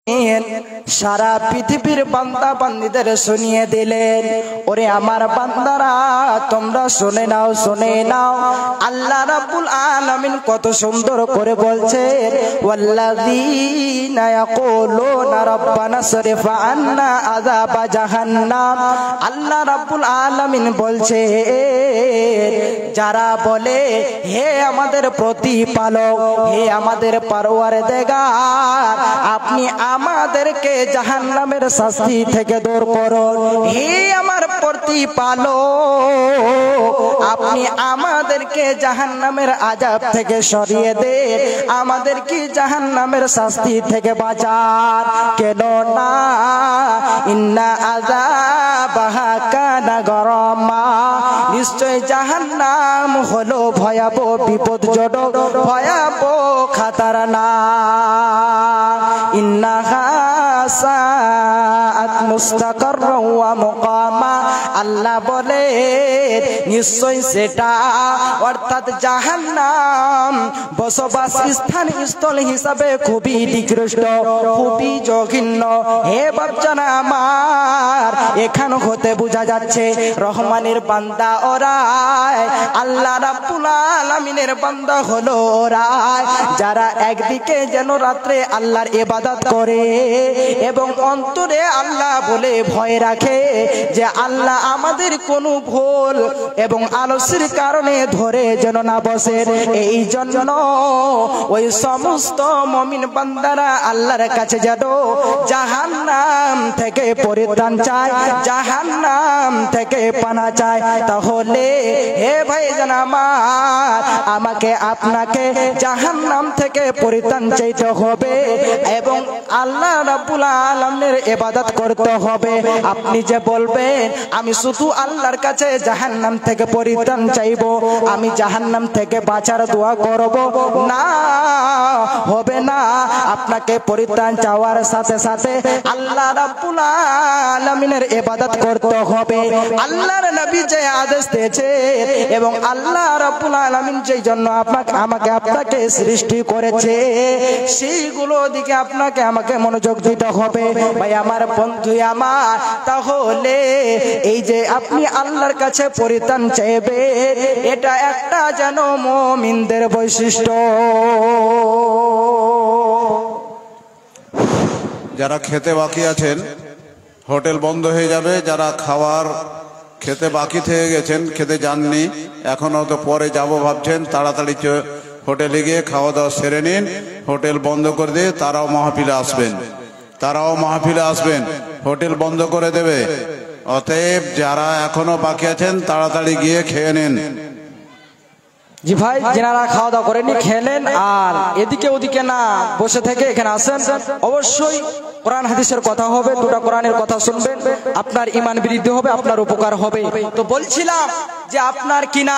সারা পৃথিবীর বান্দা বান্দীদের শুনিয়ে দিলেন, ওরে আমার বান্দারা তোমরা শুনে নাও, শুনে নাও। আল্লাহ রাব্বুল আলামিন কত সুন্দর করে বলছেন, ওয়াল্লাযীনা ইয়াকুলুনা রাব্বানা সরিফ আন্না আযাবা জাহান্নাম। আল্লাহ রাব্বুল আলামিন বলছে, যারা বলে হে আমাদের প্রতিপালক, হে আমাদের পরওয়ারদিগার, আপনি আমাদেরকে জাহান্নামের শাস্তি থেকে দূর করুন। হে আমার প্রতিপালক, আপনি আমাদেরকে জাহান্নামের আযাব থেকে সরিয়ে দেন, আমাদের কি জাহান্নামের শাস্তি থেকে বাঁচান। কেন না ইন্না আযাবাহা কানা গরামা, নিশ্চয় জাহান্নাম হলো ভয়াবহ বিপদজনক, ভয়াবহ খাতারনাক। ইন্নাহা সাআত মুস্তাকাররা ওয়া মুকামা। আল্লাহ বলে নিশ্চয় সেটা অর্থাৎ জাহান্নাম বসবাস স্থান স্থল হিসাবে খুবই নিকৃষ্ট, খুবই জঘন্য। হে বাচ্চারা আমার, এখান হতে বোঝা যাচ্ছে রহমানের বান্দা ওরা, আল্লাহ রাব্বুল আলামিনের বান্দা হলো ওরা যারা একদিকে যেন রাত্রে আল্লাহর ইবাদত করে এবং অন্তরে আল্লাহ বলে ভয় রাখে যে আল্লাহ আমাদের কোনো ভুল এবং আলস্যের কারণে ধরে যেন না বসে। এই জন্য ওই সমস্ত মুমিন বান্দারা আল্লাহর কাছে যেন জাহান্নাম থেকে পরিত্রাণ চায়, জাহান্নাম থেকে পানা চায়। তাহলে হে ভাইজান আমার, আমাকে আপনাকে জাহান্নাম থেকে পরিত্রাণ চাইতে হবে এবং আল্লাহ রাব্বুল আলামিনের ইবাদত করতে হবে। আপনি যে বলবেন আমি শুধু আল্লাহর কাছে জাহান্নাম থেকে পরিত্রাণ চাইবো, আমি জাহান্নাম থেকে বাঁচার দোয়া করব, না, হবে না। আপনাকে পরিত্রাণ চাওয়ার সাথে সাথে আল্লাহ রাব্বুল আলামিনের ইবাদত করতে হবে। আল্লাহর নবী যে আদেশ দিয়েছে এবং আল্লাহ রাব্বুল আলামিন যেই জন্য আমাকে আপনাকে সৃষ্টি করেছে, সেইগুলো দিকে আপনাকে আমাকে মনোযোগ দিতে হবে। ভাই আমার, বন্ধু আমার, তাহলে এই যে আপনি আল্লাহর কাছে পরিত্রাণ চাইবে, এটা একটা যেন মুমিনদের বৈশিষ্ট্য। যারা খেতে বাকি আছেন হোটেল বন্ধ হয়ে যাবে, যারা খাওয়ার খেতে বাকি থেকে গেছেন, খেতে যাননি এখনো, তো পরে যাব ভাবছেন, তাড়াতাড়ি হোটেলে গিয়ে খাওয়া দাওয়া সেরে নিন। হোটেল বন্ধ করে দিয়ে তারাও মাহফিলে আসবেন, তারাও মাহফিলে আসবেন, হোটেল বন্ধ করে দেবে। অতএব যারা এখনো বাকি আছেন তাড়াতাড়ি গিয়ে খেয়ে নিন। জি ভাই, যারা খাওয়া দাওয়া করেনি খেলেন, আর এদিকে ওদিকে না বসে থেকে এখানে আসেন। অবশ্যই কোরআন হাদিসের কথা হবে, দুটো কোরআনের কথা শুনবেন, আপনার ঈমান বৃদ্ধি হবে, আপনার উপকার হবে। তো বলছিলাম যে আপনার কিনা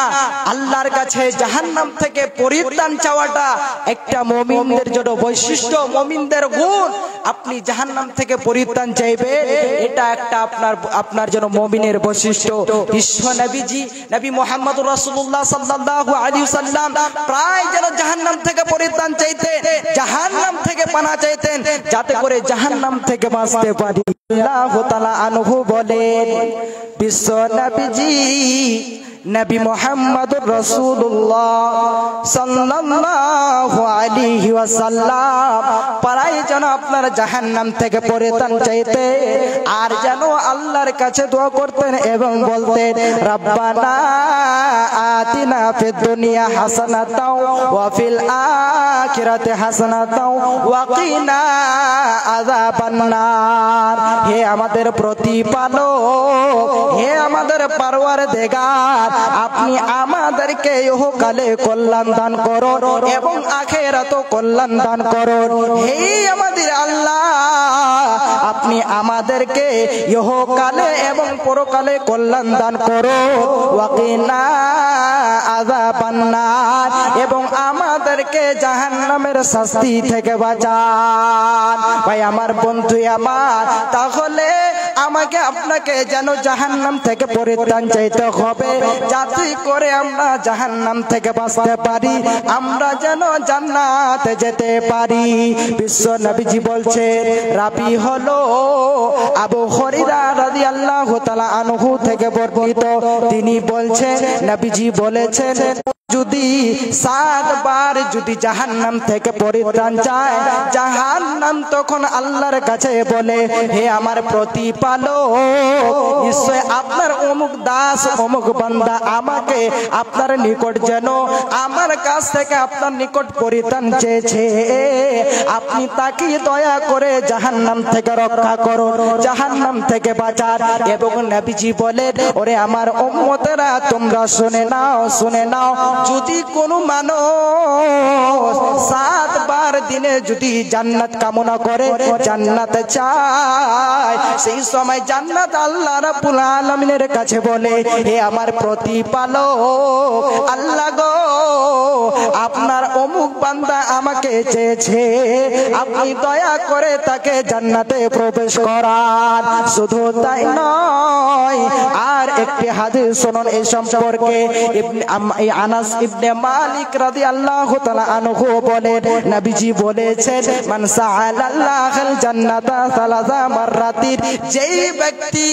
আল্লাহর কাছে জাহান্নাম থেকে পরিত্রাণ চাওয়াটা একটা মুমিনদের জন্য বৈশিষ্ট্য, মুমিনদের গুণ। আপনি জাহান্নাম থেকে পরিত্রাণ চাইবেন, এটা একটা আপনার জন্য মুমিনের বৈশিষ্ট্য। বিশ্ব নবীজি নবী মুহাম্মদুর রাসূলুল্লাহ সাল্লাল্লাহু আলাইহি ওয়াসাল্লাম প্রায় যেন জাহান্নাম থেকে পরিত্রাণ চাইতেন, জাহান্নাম থেকে পানা চাইতেন, যাতে করে জাহান্নাম থেকে বাঁচতে পারি। আল্লাহু তাআলা আনহু বলেন, বিশ্ব নবীজি নবী মুহাম্মদুর রাসূলুল্লাহ সাল্লাল্লাহু আলাইহি ওয়াসাল্লাম প্রায় যেন আপনার জাহান্নাম থেকে পরিত্রাণ চাইতে আর যেন আল্লাহর কাছে দোয়া করতেন এবং বলতেন, রাব্বানা আতিনা ফিদ দুনিয়া হাসানাতাও ওয়া ফিল আখিরাতি হাসানাতাও ওয়া কিনা আযাবান নার। হে আমাদের প্রতিপালক, হে আমাদের পরওয়ারদিগার, আপনি আমাদেরকে ইহকালে কল্যাণ দান করুন এবং আখিরাতেও কল্যাণ দান করুন। হে আমাদের আল্লাহ, আপনি আমাদেরকে ইহকালে এবং পরকালে কল্যাণ দান করুন। ওয়া কিনা আযাবান নার, এবং আমাদেরকে জাহান্নামের শাস্তি থেকে বাঁচান। ভাই আমার, বন্ধু আমার, তাহলে আমাকে আপনাকে যেন জাহান্নাম থেকে পরিত্রাণ চাইতে হবে, যাতে করে আমরা জাহান্নাম থেকে বাঁচতে পারি, আমরা যেন জান্নাতে যেতে পারি। বিশ্ব নবীজি বলছে, রাবি হলো আবু হুরায়রা রাদিয়াল্লাহু তাআলা আনহু থেকে বর্ণিত। তিনি বলছেন, নবীজি বলেছেন, যদি 7 বার যদি জাহান্নাম থেকে পরিত্রাণ চায়, জাহান্নাম তখন আল্লাহর কাছে বলে, হে আমার প্রতিপালক, নিশ্চয় আপনার অমুক দাস অমুক বান্দা আমাকে আপনার নিকট যেন আমার কাছ থেকে আপনার নিকট পরিত্রাণ চেয়েছে, আপনি তাকে দয়া করে জাহান্নাম থেকে রক্ষা করুন, জাহান্নাম থেকে বাঁচান। এবং নবীজি বলেন, ওরে আমার উম্মতেরা, তোমরা শুনে নাও, শুনে নাও, যদি কোনো মানুষ 7 বার দিনে যদি জান্নাত কামনা করে, জান্নাত চায়, সেই সময় জান্নাত আল্লাহ রাব্বুল আলামিনের কাছে বলে, হে আমার প্রতিপালক আল্লাহ গো, আপনার অমুক বান্দা আমাকে চেয়েছে, আপনি দয়া করে তাকে জান্নাতে প্রবেশ করান। শুধু তাই নয়, আর একটি হাদিস শুনুন এই সম্পর্কে। আনাস ইবনে মালিক রাদিয়াল্লাহু তাআলা আনহু বলেন, নবীজি বলেছেন, মান সাআলাল্লাহাল জান্নাতা সালাসা মাররাতিন, যেই ব্যক্তি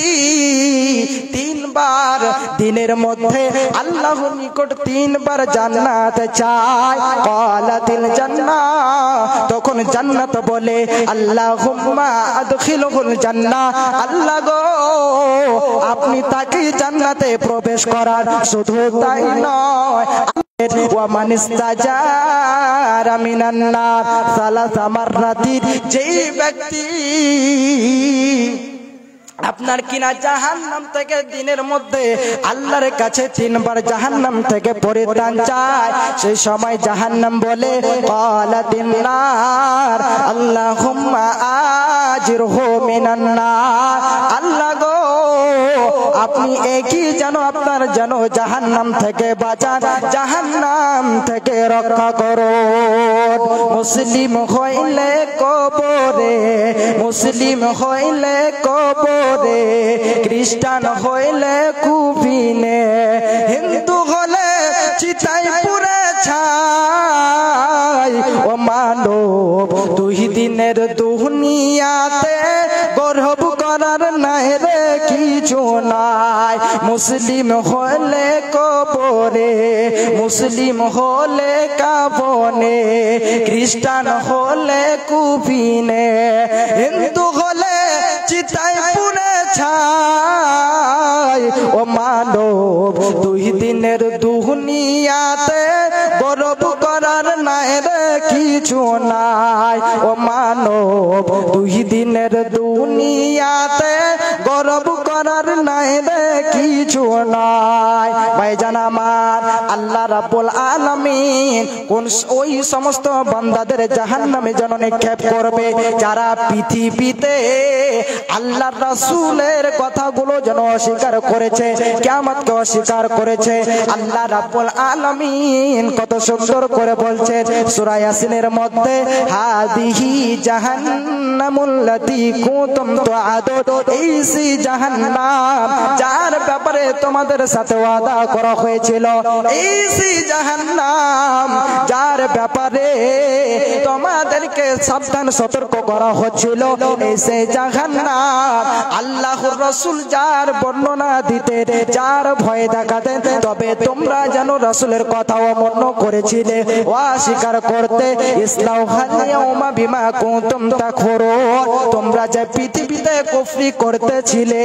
3 বার দিনের মধ্যে আল্লাহর নিকট 3 বার জান্নাত চায়, ক্বালাতিল জান্নাহ, তখন জান্নাত বলে, আল্লাহুম্মা আদখিলহুল জান্নাহ, আল্লাহ গো আপনি তাকে জান্নাতে প্রবেশ করান। শুধু তাই নয়, ওয়া মান ইস্তাজারা মিনান নার সালাসা মাররাতিন, যেই ব্যক্তি আপনার কিনা জাহান্নাম থেকে দিনের মধ্যে আল্লাহর কাছে 3 বার জাহান্নাম থেকে পরিত্রাণ চায়, সেই সময় জাহান্নাম বলে, ক্বালাতিন নার আল্লাহুম্মা আজিরহু মিনান নার, আল্লাহ গো আপনি একই যেন আপনার যেন জাহান্নাম থেকে বাঁচান, জাহান্নাম থেকে রক্ষা করুন। মুসলিম হইলে কবরে, মুসলিম হইলে কবরে, খ্রিস্টান হইলে কুপিনে, হিন্দু হলে চিতায় পুরে ছাই, ও মানব 2 দিনের দুনিয়াতে গর্ব করার নাই রে কিছু নাই। মুসলিম হলে কবরে, মুসলিম হলে কাবনে, খ্রিস্টান হলে কুপিনে, হিন্দু হলে চিতায় পুরে ছাই, ও মানব 2 দিনের দুনিয়াতে গর্ব করার নাই রে কিছু নাই, ও মানব 2 দিনের দুনিয়াতে গর্ব করার নাই রে কিছু নাই। ভাইজান আমার, আল্লাহ রাব্বুল আলামিন কোন ওই সমস্ত বান্দাদের জাহান্নামে যেন নিক্ষেপ করবে যারা পৃথিবীতে আল্লাহর রাসূলের কথাগুলো যেন অস্বীকার করেছে, কিয়ামতকে অস্বীকার করেছে। আল্লাহ রাব্বুল আলামিন কত সুন্দর করে বলছেন সূরা ইয়াসিনের মধ্যে, হাদিহি জাহান্নামুল্লাতী কুনতুম তুআদুন, এই সেই জাহান্নাম যার ব্যাপারে তোমাদের সাথে ওয়াদা করা হয়েছিল, এই সেই জাহান্নাম যার ব্যাপারে তোমাদেরকে সাবধান সতর্ক করা হচ্ছিল, এই সেই জাহান্নাম আল্লাহর রাসূল যার বর্ণনা দিতে, যার ভয় দেখাতেন, তবে তোমরা যেন রাসূলের কথা অমান্য করেছিলে, অস্বীকার করতে, ইসলাউহাল ইয়াউমা বিমা কুনতুম তাকফুরুন, তোমরা যে পৃথিবীতে কুফরি করতেছিলে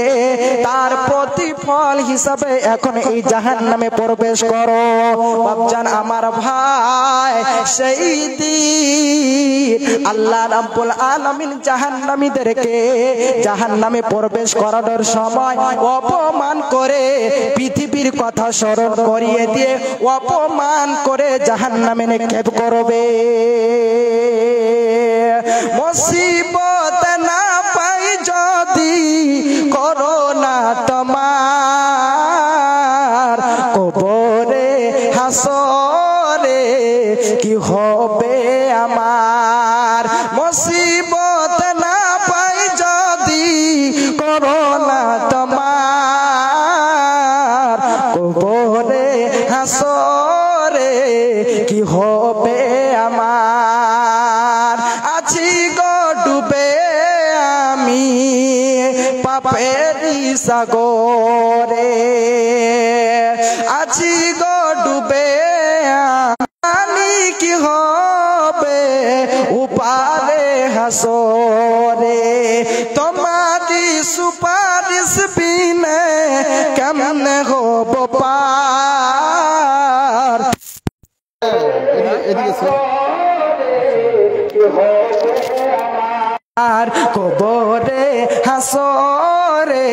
তার প্রতিফল হিসাবে এখন এই জাহান্নামে প্রবেশ করো। বাপজান আমার ভাই, সেই দিন আল্লাহ রাব্বুল আলামিন জাহান্নামীদেরকে জাহান্নামে প্রবেশ করানোর সময় অপমান করে পৃথিবীর কথা স্মরণ করিয়ে দিয়ে অপমান করে জাহান্নামে নিক্ষেপ করবে। মুসিবত না পাই যদি করোনা তোমার, কবরে হাসরে কি হবে আমার। মুসিবত না পাই যদি করোনা পাপেরি সাগরে আছি গো ডুবে জানি কি হবে উপারে হাসরে তোমারি সুপারিশ বিনে কেমনে হব পার আর কবরে হাসরে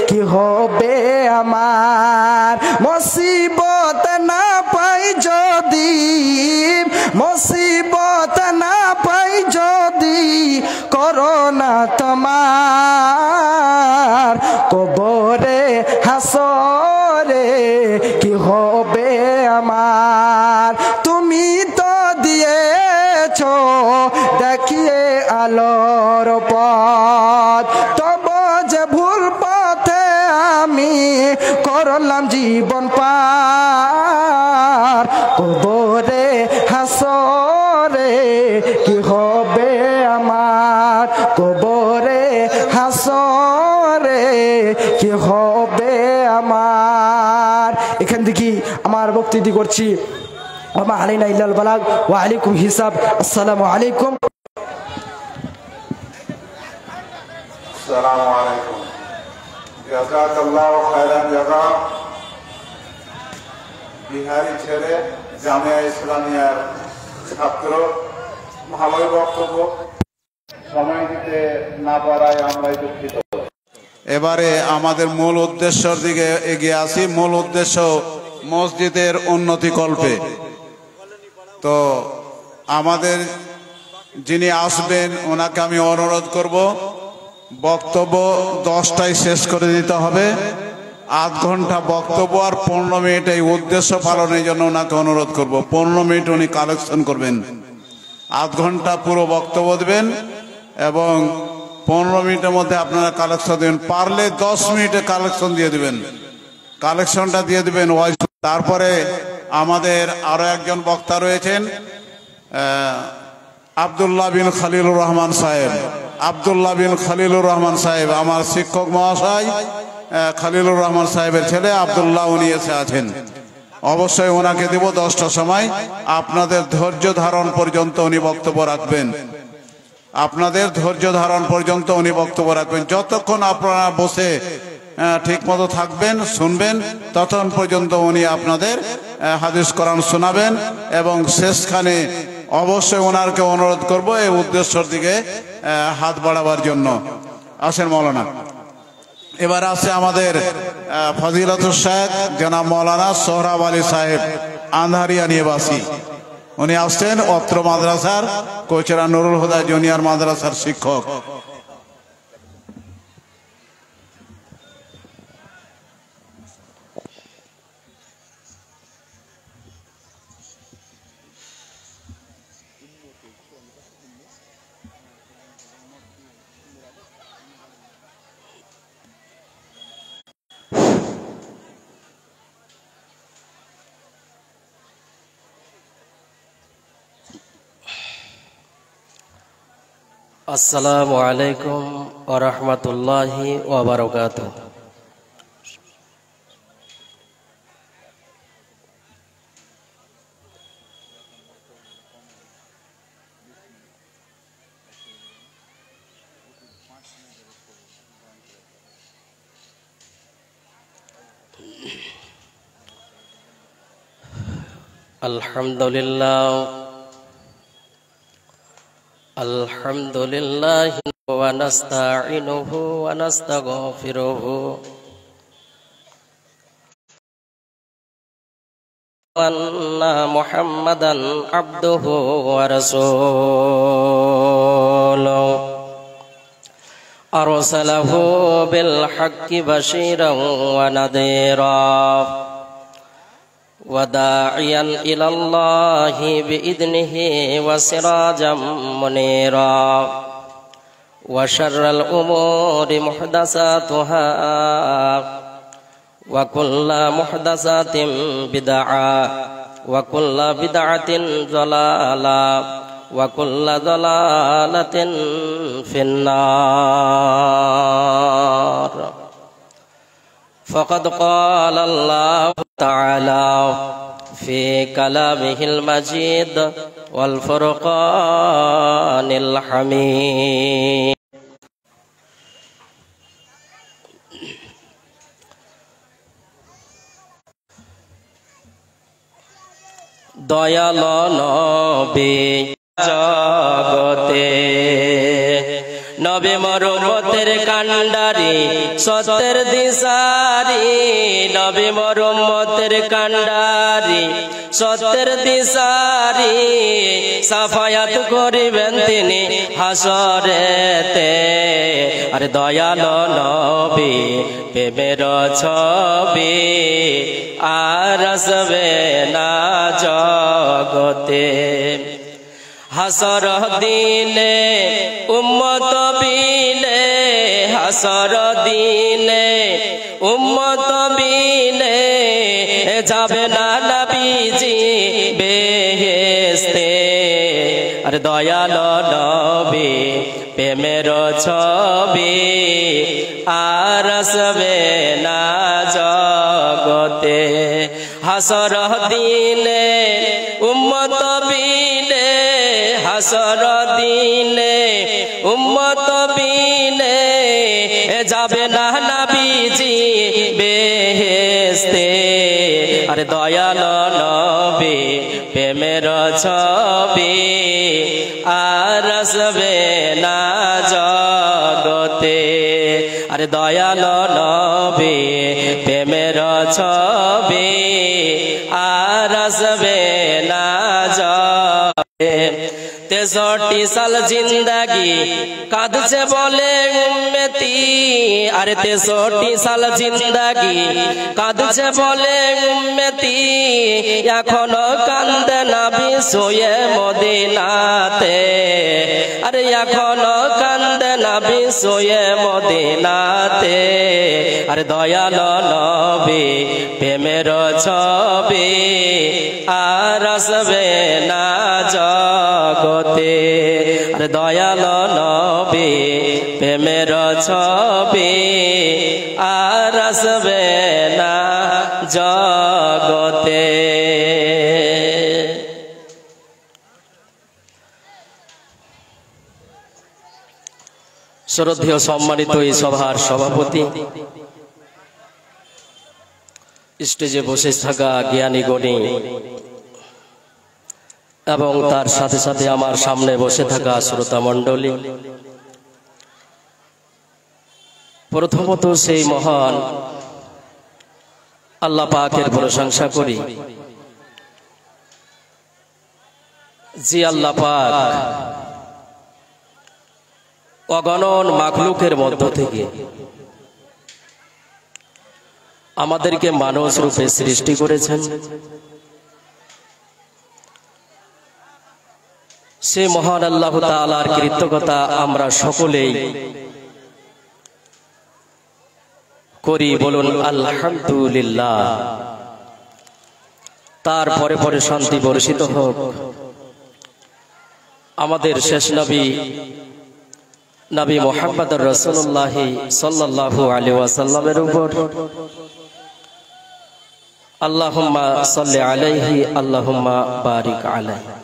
কি হবে আমার মুসিবত না পাই যদি মুসিবত না পাই যদি করোনা তোমার কবরে হাসরে কি হবে আমার তুমি তো দিয়েছো দেখিয়ে আলোর পথ তব যে ভুল পথে আমি করলাম জীবন পার কবরে হাসরে কি হবে আমার কবরে হাসরে কি হবে আমার এখান থেকে আমার বক্তব্য করছি ওমা আলাইনা ইল্লাল বালাগ ওয়া আলাইকুম হিসাব আসসালামু আলাইকুম আসসালামু আলাইকুম জাযাকাল্লাহু খায়রান জাযা বিহারি ছেলে জামিয়া ইসলামিয়ার ছাত্র ভালোই বক্তব্য সময় দিতে না পারায় আমরাই দুঃখিত এবারে আমাদের মূল উদ্দেশ্যের দিকে এগিয়ে আসি মূল উদ্দেশ্য মসজিদের উন্নতি কল্পে তো আমাদের যিনি আসবেন ওনাকে আমি অনুরোধ করব বক্তব্য 10টায় শেষ করে দিতে হবে আধ ঘন্টা বক্তব্য আর 15 মিনিট এই উদ্দেশ্য পালনের জন্য ওনাকে অনুরোধ করব 15 মিনিট উনি কালেকশন করবেন আধ ঘন্টা পুরো বক্তব্য দেবেন এবং 15 মিনিটের মধ্যে আপনারা কালেকশন দেবেন পারলে 10 মিনিটে কালেকশন দিয়ে দিবেন কালেকশনটা দিয়ে দিবেন তারপরে আমাদের আরো একজন বক্তা রয়েছেন আব্দুল্লাহ বিন খলিলুর রহমান সাহেব আব্দুল্লাহ বিন খলিলুর রহমান সাহেব আমার শিক্ষক মহাশয় খলিলুর রহমান সাহেবের ছেলে আব্দুল্লাহ উনি এসে আছেন অবশ্যই ওনাকে দেব 10টার সময় আপনাদের ধৈর্য ধারণ পর্যন্ত উনি বক্তব্য রাখবেন আপনাদের ধৈর্য ধারণ পর্যন্ত উনি বক্তব্য রাখবেন যতক্ষণ আপনারা বসে ঠিক মতো থাকবেন শুনবেন ততক্ষণ পর্যন্ত উনি আপনাদের হাদিস কোরআন শোনাবেন এবং শেষখানে অবশ্যই ওনারকে অনুরোধ করব এই উদ্দেশ্যের দিকে হাত বাড়াবার জন্য আসেন মৌলানা এবার আছে আমাদের ফজিলতুল শেখ জনাব মৌলানা সোহরাব আলী সাহেব আন্ধারিয়া নিবাসী উনি আসছেন অত্র মাদ্রাসার কোচরা নুরুল হুদা জুনিয়র মাদ্রাসার শিক্ষক আসসালামু আলাইকুম ওয়া রাহমাতুল্লাহি ওয়া বারাকাতুহু আলহামদুলিল্লাহ الحمد لله ونستعينه ونستغفره وأن محمدا عبده ورسوله أرسله بالحق بشيرا ونذيرا وداعيا إلى الله بإذنه وسراجا منيرا وشر الأمور محدثاتها وكل محدثات بدعة وكل بدعة ضلالة وكل ضلالة في النار فقد قال الله تعالى في كلامه المجيد والفرقان الحميد দয়াল নবী জগতে নবী মরুমতের কান্ডারি সত্যের দিশারি নবী মরুমতের কান্ডারি সত্যের দিশারি সাফায়াত করিবেন তিনি হাসরেতে আরে দয়াল নবী প্রেমের ছবি আর আসবে না জগতে হাসর দিনে উম্মত বিনে হাসর দিনে উম্মত বিনে যাবে না নবীজি বেহেশতে আরে দয়াল নবী প্রেমের ছবি আর আসবে না জগতে হাসর দিনে উম্মত বিনে হাসর দিনে উম্মত বিনে যাবে না নবীজি বেহেশতে আরে দয়াল নবী প্রেমের ছবি আর আসবে না জগতে আরে দয়াল নবী প্রেমের ছবি আর আসবে না জগতে 63 সাল জিন্দাগি কাঁদছে বলে উম্মতি আরে 63 সাল জিন্দাগি কাঁদছে বলে উম্মতি এখনো কান্দে নবী শুয়ে মদিনাতে আরে এখনো কান্দে নবী শুয়ে মদিনাতে আরে দয়াল নবী প্রেমের ছবি আর আসবে না জগতে আরে দয়াল নবী প্রেমের ছবি আর আসবে না জগতে শ্রদ্ধেয় সম্মানিত এই সভার সভাপতি স্টেজে বসে থাকা জ্ঞানী গণী এবং তার সাথে সাথে আমার সামনে বসে থাকা শ্রোতা মণ্ডলী প্রথমত সেই মহান আল্লাহ পাকের প্রশংসা করি যে আল্লাহ পাক অগণন মাখলুকের মধ্য থেকে আমাদেরকে মানুষ রূপে সৃষ্টি করেছেন সে মহান আল্লাহ তাআলার কৃতজ্ঞতা আমরা সকলেই করি বলুন আলহামদুলিল্লাহ তারপরে পরে শান্তি বর্ষিত হোক আমাদের শেষ নবী নবী মুহাম্মদ রাসূলুল্লাহ সাল্লাল্লাহু আলাইহি ওয়াসাল্লামের উপর আল্লাহুম্মা সাল্লি আলাইহি আল্লাহুম্মা বারিক আলাইহি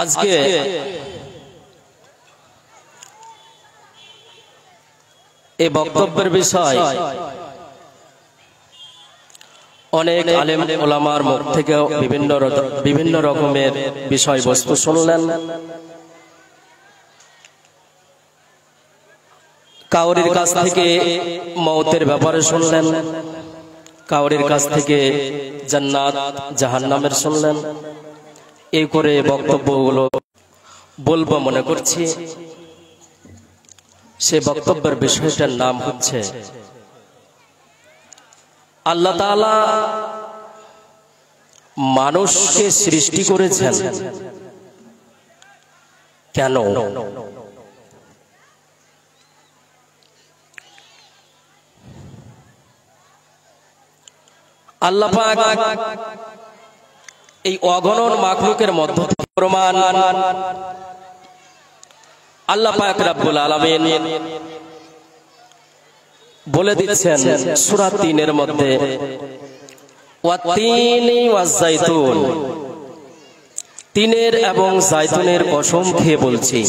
আজকে এই বক্তব্যের বিষয় অনেক আলেম ওলামার মুখ থেকে বিভিন্ন রকমের বিষয়বস্তু শুনলেন কাউরির কাছ থেকে মওতের ব্যাপারে শুনলেন কাউরির কাছ থেকে জান্নাত জাহান্নামের শুনলেন এই করে বক্তব্যগুলো বলবো মনে করছি সে বক্তব্যের বিষয়টার নাম হচ্ছে আল্লাহ তাআলা মানুষকে সৃষ্টি করেছেন কেন আল্লাহ পাক এই অগণন মাখলুকের মধ্য থেকে প্রমাণ আল্লাহ পাক রব্বুল আলামিন বলে দিচ্ছেন সূরা ৩ এর মধ্যে ওয়াতিনি ওয়াজাইতুন, তিনের এবং জাইতুনের কসম খেয়ে বলছি,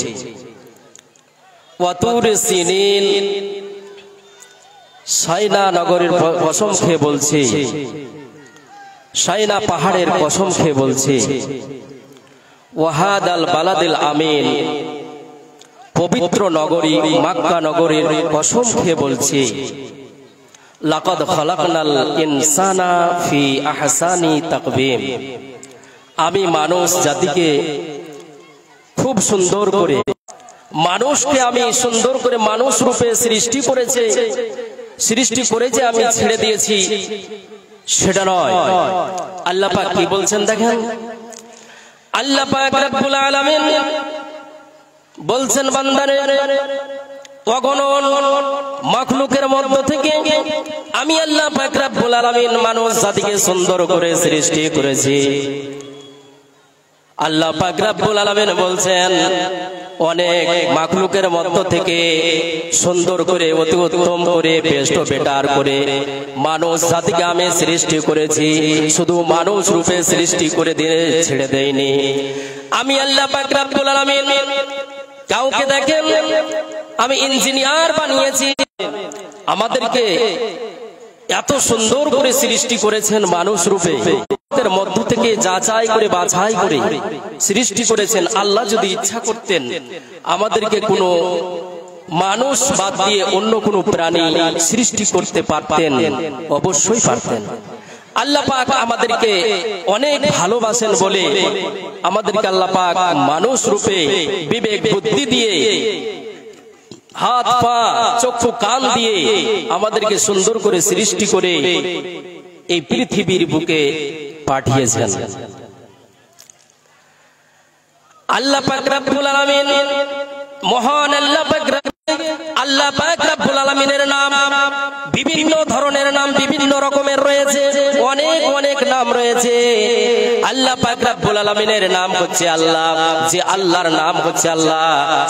ওয়াতুর সিনিন, সাইনা নগরীর কসম খেয়ে বলছি, সাইনা পাহাড়ের কসম খেয়ে বলছি, ওয়াহাদাল বালাদিল আমিন, পবিত্র নগরী মক্কা নগরীর কসম খেয়ে বলছি, লাকাদ খালাকনাল ইনসানা ফি আহসানি তাকবীম, আমি মানুষ জাতিকে খুব সুন্দর করে, মানুষকে আমি সুন্দর করে মানুষ রূপে সৃষ্টি করেছে আমি ছেড়ে দিয়েছি সেটা নয়। আল্লাহ পাক কি বলছেন দেখেন, আল্লাহ পাক রব্বুল আলামিন বলছেন বান্দারে অগণন মাখলুকের মধ্য থেকে আমি আল্লাহ পাক রব্বুল আলামিন মানুষ জাতিকে সুন্দর করে সৃষ্টি করেছি। আল্লাহ পাক রব্বুল আলামিন বলছেন অনেক মাখলুকের মধ্য থেকে সুন্দর করে অতি উত্তম করে বেস্ট বেটার করে মানুষ জাতিকে আমি সৃষ্টি করেছি, শুধু মানুষ রূপে সৃষ্টি করে দিয়ে ছেড়ে দেইনি। আমি আল্লাহ পাক রব্বুল আলামিন কাউকে দেখেন আমি ইঞ্জিনিয়ার বানিয়েছি, আমাদেরকে এত সুন্দর করে সৃষ্টি করেছেন মানুষ রূপে, এর মধ্য থেকে যাচাই করে বাছাই করে সৃষ্টি করেছেন। আল্লাহ যদি ইচ্ছা করতেন আমাদেরকে কোনো মানুষ বাদ দিয়ে অন্য কোনো প্রাণী সৃষ্টি করতে পারতেন, অবশ্যই পারতেন। আল্লাহ পাক আমাদেরকে অনেক ভালোবাসেন বলে আমাদেরকে আল্লাহ পাক মানুষ রূপে বিবেক বুদ্ধি দিয়ে, হাত পা চক্ষু কান দিয়ে আমাদেরকে সুন্দর করে সৃষ্টি করে এই পৃথিবীর বুকে পাঠিয়েছেন। আল্লাহ পাক রব্বুল আলামিন মহান আল্লাহ পাক রব্বুল আলামিনের নাম বিভিন্ন ধরনের নাম বিভিন্ন রকমের রয়েছে, অনেক অনেক নাম রয়েছে। আল্লাহ পাক রব্বুল আলামিনের নাম হচ্ছে আল্লাহ, যে আল্লাহর নাম হচ্ছে আল্লাহ,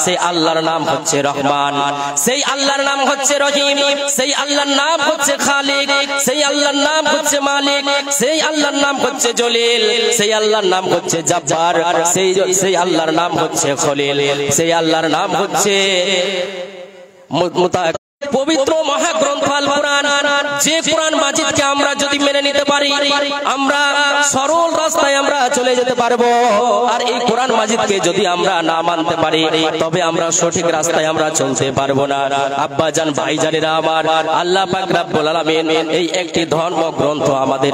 সেই আল্লাহর নাম হচ্ছে রহমান, সেই আল্লাহর নাম হচ্ছে রহিম, সেই আল্লাহর নাম হচ্ছে খালিক, সেই আল্লাহর নাম হচ্ছে মালিক, সেই আল্লাহর নাম হচ্ছে জলিল, সেই আল্লাহর নাম হচ্ছে জব্বার, সেই আল্লাহর নাম হচ্ছে খলিল, সেই আল্লাহর নাম হচ্ছে পবিত্র মহাগ্রন্থ আল কোরআন। যে কোরআন মাজিদকে আমরা যদি মেনে নিতে পারি আমরা সরল রাস্তায় আমরা চলে যেতে পারবো, আর এই কোরআন মাজিদকে যদি আমরা না মানতে পারি তবে আমরা সঠিক রাস্তায় আমরা চলতে পারবো না। আব্বা জান ভাই জানেরা আমার, আল্লাহ পাক রব্বুল আলামিন এই একটি ধর্ম গ্রন্থ আমাদের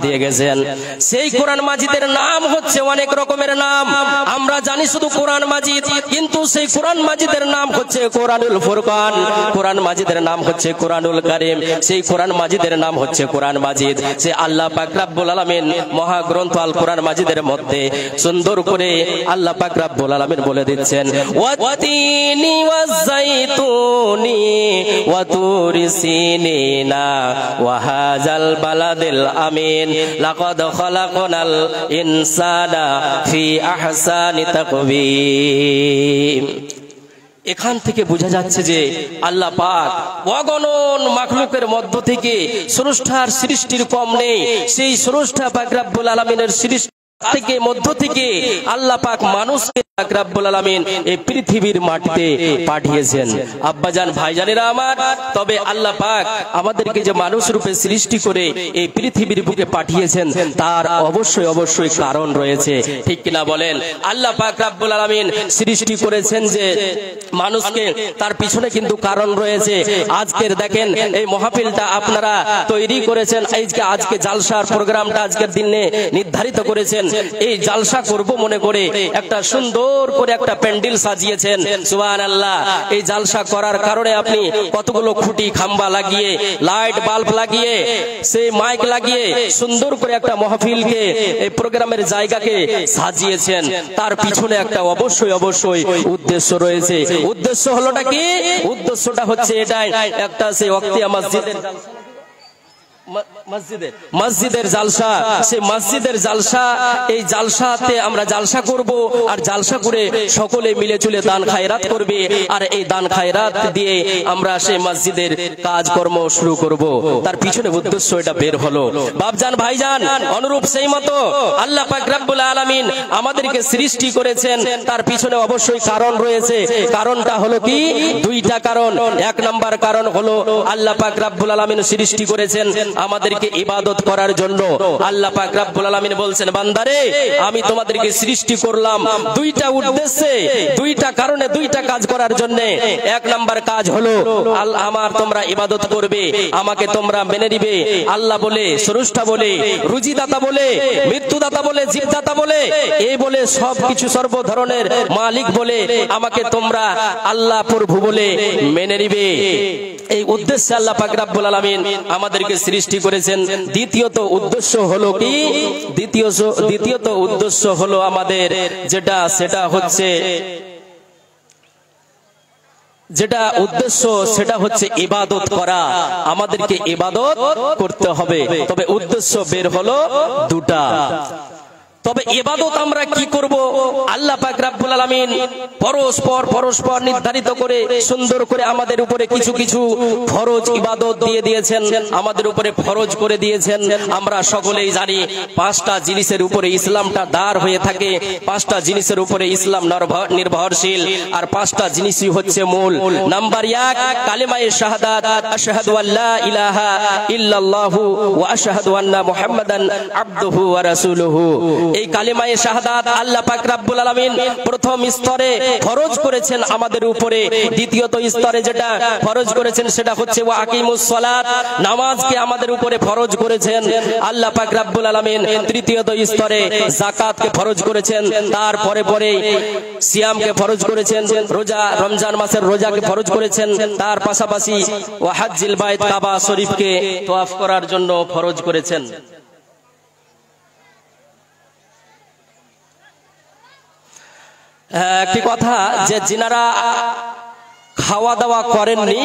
দিয়ে গেছেন। সেই কোরআন মাজিদের নাম হচ্ছে অনেক রকমের নাম, আমরা জানি শুধু কোরআন মাজিদ, কিন্তু সেই কোরআন মাজিদের নাম হচ্ছে কোরআনুল ফুরকান, কোরআন মাজিদের নাম হচ্ছে কোরআনুল কারীম, সেই কোরআন মাজিদের নাম হচ্ছে কোরআন মাজিদ। সে আল্লাহ পাক রব্বুল আলামিন মহাগ্রন্থ আল কোরআন মাজিদের মধ্যে সুন্দর করে আল্লাহ পাক রব্বুল আলামিন বলে দিচ্ছেন ওয়াতিনি ওয়াজাইতুনি ওয়াতুরি সিনিনা ওয়াহাজাল বালাদিল আমিন লাকাদ খালাকনাল ইনসানা ফি আহসানি তাকবীম। এখান থেকে বোঝা যাচ্ছে যে আল্লাহ পাক অগণন মাখলুকের মধ্য থেকে স্রষ্টার সৃষ্টির কম নেই, সেই স্রষ্টা পাক রব্বুল আলামিনের সৃষ্টি থেকে মধ্য থেকে আল্লাহ পাক মানুষকে পাক রব্বুল আলামিন এই পৃথিবীর মাটিতে পাঠিয়েছেন। আব্বাজান ভাইজানেরা আমার, তবে আল্লাহ পাক আমাদেরকে যে মানুষ রূপে সৃষ্টি করে এই পৃথিবীর বুকে পাঠিয়েছেন তার অবশ্যই অবশ্যই কারণ রয়েছে, ঠিক কিনা বলেন? আল্লাহ পাক রব্বুল আলামিন সৃষ্টি করেছেন যে মানুষকে, তার পিছনে কিন্তু কারণ রয়েছে। আজকের দেখেন এই মাহফিলটা আপনারা তৈরি করেছেন, আজকে জালসার প্রোগ্রামটা আজকের দিনে নির্ধারিত করেছেন, এই জালসা করব মনে করে একটা সুন্দর করে একটা প্যান্ডেল সাজিয়েছেন। সুবহানাল্লাহ। এই জালসা করার কারণে আপনি কতগুলো খুঁটি খাম্বা লাগিয়ে, লাইট বাল্ব লাগিয়ে, সেই মাইক লাগিয়ে সুন্দর করে একটা মাহফিলকে, এই প্রোগ্রামের জায়গাকে সাজিয়েছেন। তার পিছনে একটা অবশ্যই অবশ্যই উদ্দেশ্য রয়েছে। উদ্দেশ্য হলোটা কি? উদ্দেশ্যটা হচ্ছে এটাই, একটা সেই ওয়াক্তিয়া মসজিদের মসজিদের জালসা, সেই মসজিদের জালসা, এই জালসাতে আমরা জালসা করব আর জালসা করে সকলে মিলে চলে দান খায়রাত করবে আর এই দান খায়রাত দিয়ে আমরা সেই মসজিদের কাজকর্ম শুরু করব। তার পিছনে উদ্দেশ্য এটা বের হলো। বাপজান ভাইজান, অনুরূপ সেই মতো আল্লাহ পাক রব্বুল আলামিন আমাদেরকে সৃষ্টি করেছেন, তার পিছনে অবশ্যই কারণ রয়েছে। কারণটা হলো কি? দুইটা কারণ। এক নাম্বার কারণ হলো আল্লাহ পাক রব্বুল আলামিন সৃষ্টি করেছেন আমাদেরকে ইবাদত করার জন্য। আল্লাহ পাক রব্বুল আলামিন বলছেন, বান্দারে আমি তোমাদেরকে সৃষ্টি করলাম দুইটা উদ্দেশ্যে, দুইটা কারণে, দুইটা কাজ করার জন্য। এক নাম্বার কাজ হলো আমার তোমরা ইবাদত করবে, আমাকে তোমরা মেনে নিবে। আল্লাহ বলে, স্রষ্টা বলে, রুজিদাতা বলে, মৃত্যুদাতা বলে, জীবদাতা বলে, এই বলে সবকিছু সর্ব ধরনের মালিক বলে আমাকে তোমরা আল্লাহ প্রভু বলে মেনে নিবে। এই উদ্দেশ্যে আল্লাহ পাক রব্বুল আলামিন আমাদেরকে সৃষ্টি করেছেন। দ্বিতীয়ত উদ্দেশ্য হলো কি? দ্বিতীয়ত উদ্দেশ্য হলো আমাদের সেটা হচ্ছে ইবাদত করা। আমাদেরকে ইবাদত করতে হবে। তবে উদ্দেশ্য বের হলো দুটা। তবে ইবাদত আমরা কি করব? আল্লাহ পাক রব্বুল আলামিন পরস্পর নির্ধারিত করে সুন্দর করে আমাদের উপরে কিছু কিছু ফরজ ইবাদত দিয়ে দিয়েছেন, আমাদের উপরে ফরজ করে দিয়েছেন। আমরা সকলেই জানি পাঁচটা জিনিসের উপরে ইসলামটা দাঁড় হয়ে থাকে, পাঁচটা জিনিসের উপরে ইসলাম নির্ভরশীল, আর পাঁচটা জিনিসই হচ্ছে মূল। নাম্বার 1 কালেমায়ে শাহাদাত, আশহাদু আল্লা ইলাহা ইল্লাল্লাহু ওয়া আশহাদু আন্না মুহাম্মাদান আবদুহু ওয়া রাসূলুহু। এই কালেমায়ে শাহাদাত আল্লাহ পাক রব্বুল আলামিন প্রথম স্তরে ফরজ করেছেন আমাদের উপরে। দ্বিতীয়ত স্তরে যেটা ফরজ করেছেন সেটা হচ্ছে ওয়া আকিমুস সালাত, নামাজকে আমাদের উপরে ফরজ করেছেন আল্লাহ পাক রব্বুল আলামিন। তৃতীয়ত স্তরে যাকাতকে ফরজ করেছেন, তারপরে সিয়ামকে ফরজ করেছেন, রোজা, রমজান মাসের রোজাকে ফরজ করেছেন, তার পাশাপাশি ওয়া হাজ্জিল বাইত, কাবা শরীফকে তওয়াফ করার জন্য ফরজ করেছেন। একটি কথা, যে যিনারা খাওয়া দাওয়া করেননি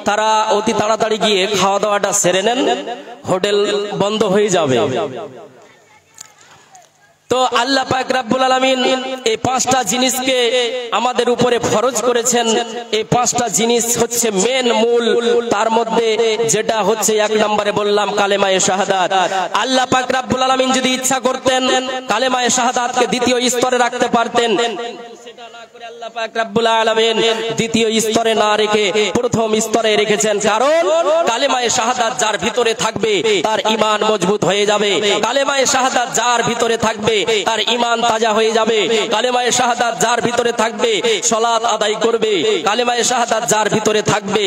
তারা অতি তাড়াতাড়ি গিয়ে খাওয়া দাওয়াটা সেরে নেন, হোটেল বন্ধ হয়ে যাবে। তো আল্লাহ পাক রব্বুল আলামিন এই পাঁচটা জিনিসকে আমাদের উপরে ফরজ করেছেন। এই পাঁচটা জিনিস হচ্ছে মেন মূল। তার মধ্যে যেটা হচ্ছে এক নম্বরে বললাম কালেমায়ে শাহাদাত। আল্লাহ পাক রব্বুল আলামিন যদি ইচ্ছা করতেন কালেমায়ে শাহাদাতকে দ্বিতীয় স্তরে রাখতে পারতেন, সেটা না করে আল্লাহ পাক রব্বুল আলামিন দ্বিতীয় স্তরে না রেখে প্রথম স্তরে রেখেছেন। কারণ কালেমায়ে শাহাদাত যার ভিতরে থাকবে তার ঈমান মজবুত হয়ে যাবে। কালেমায়ে শাহাদাত যার ভিতরে থাকবে তার ঈমান তাজা হয়ে যাবে। কালেমায়ে শাহাদাত যার ভিতরে থাকবে সালাত আদায় করবে। কালেমায়ে শাহাদাত যার ভিতরে থাকবে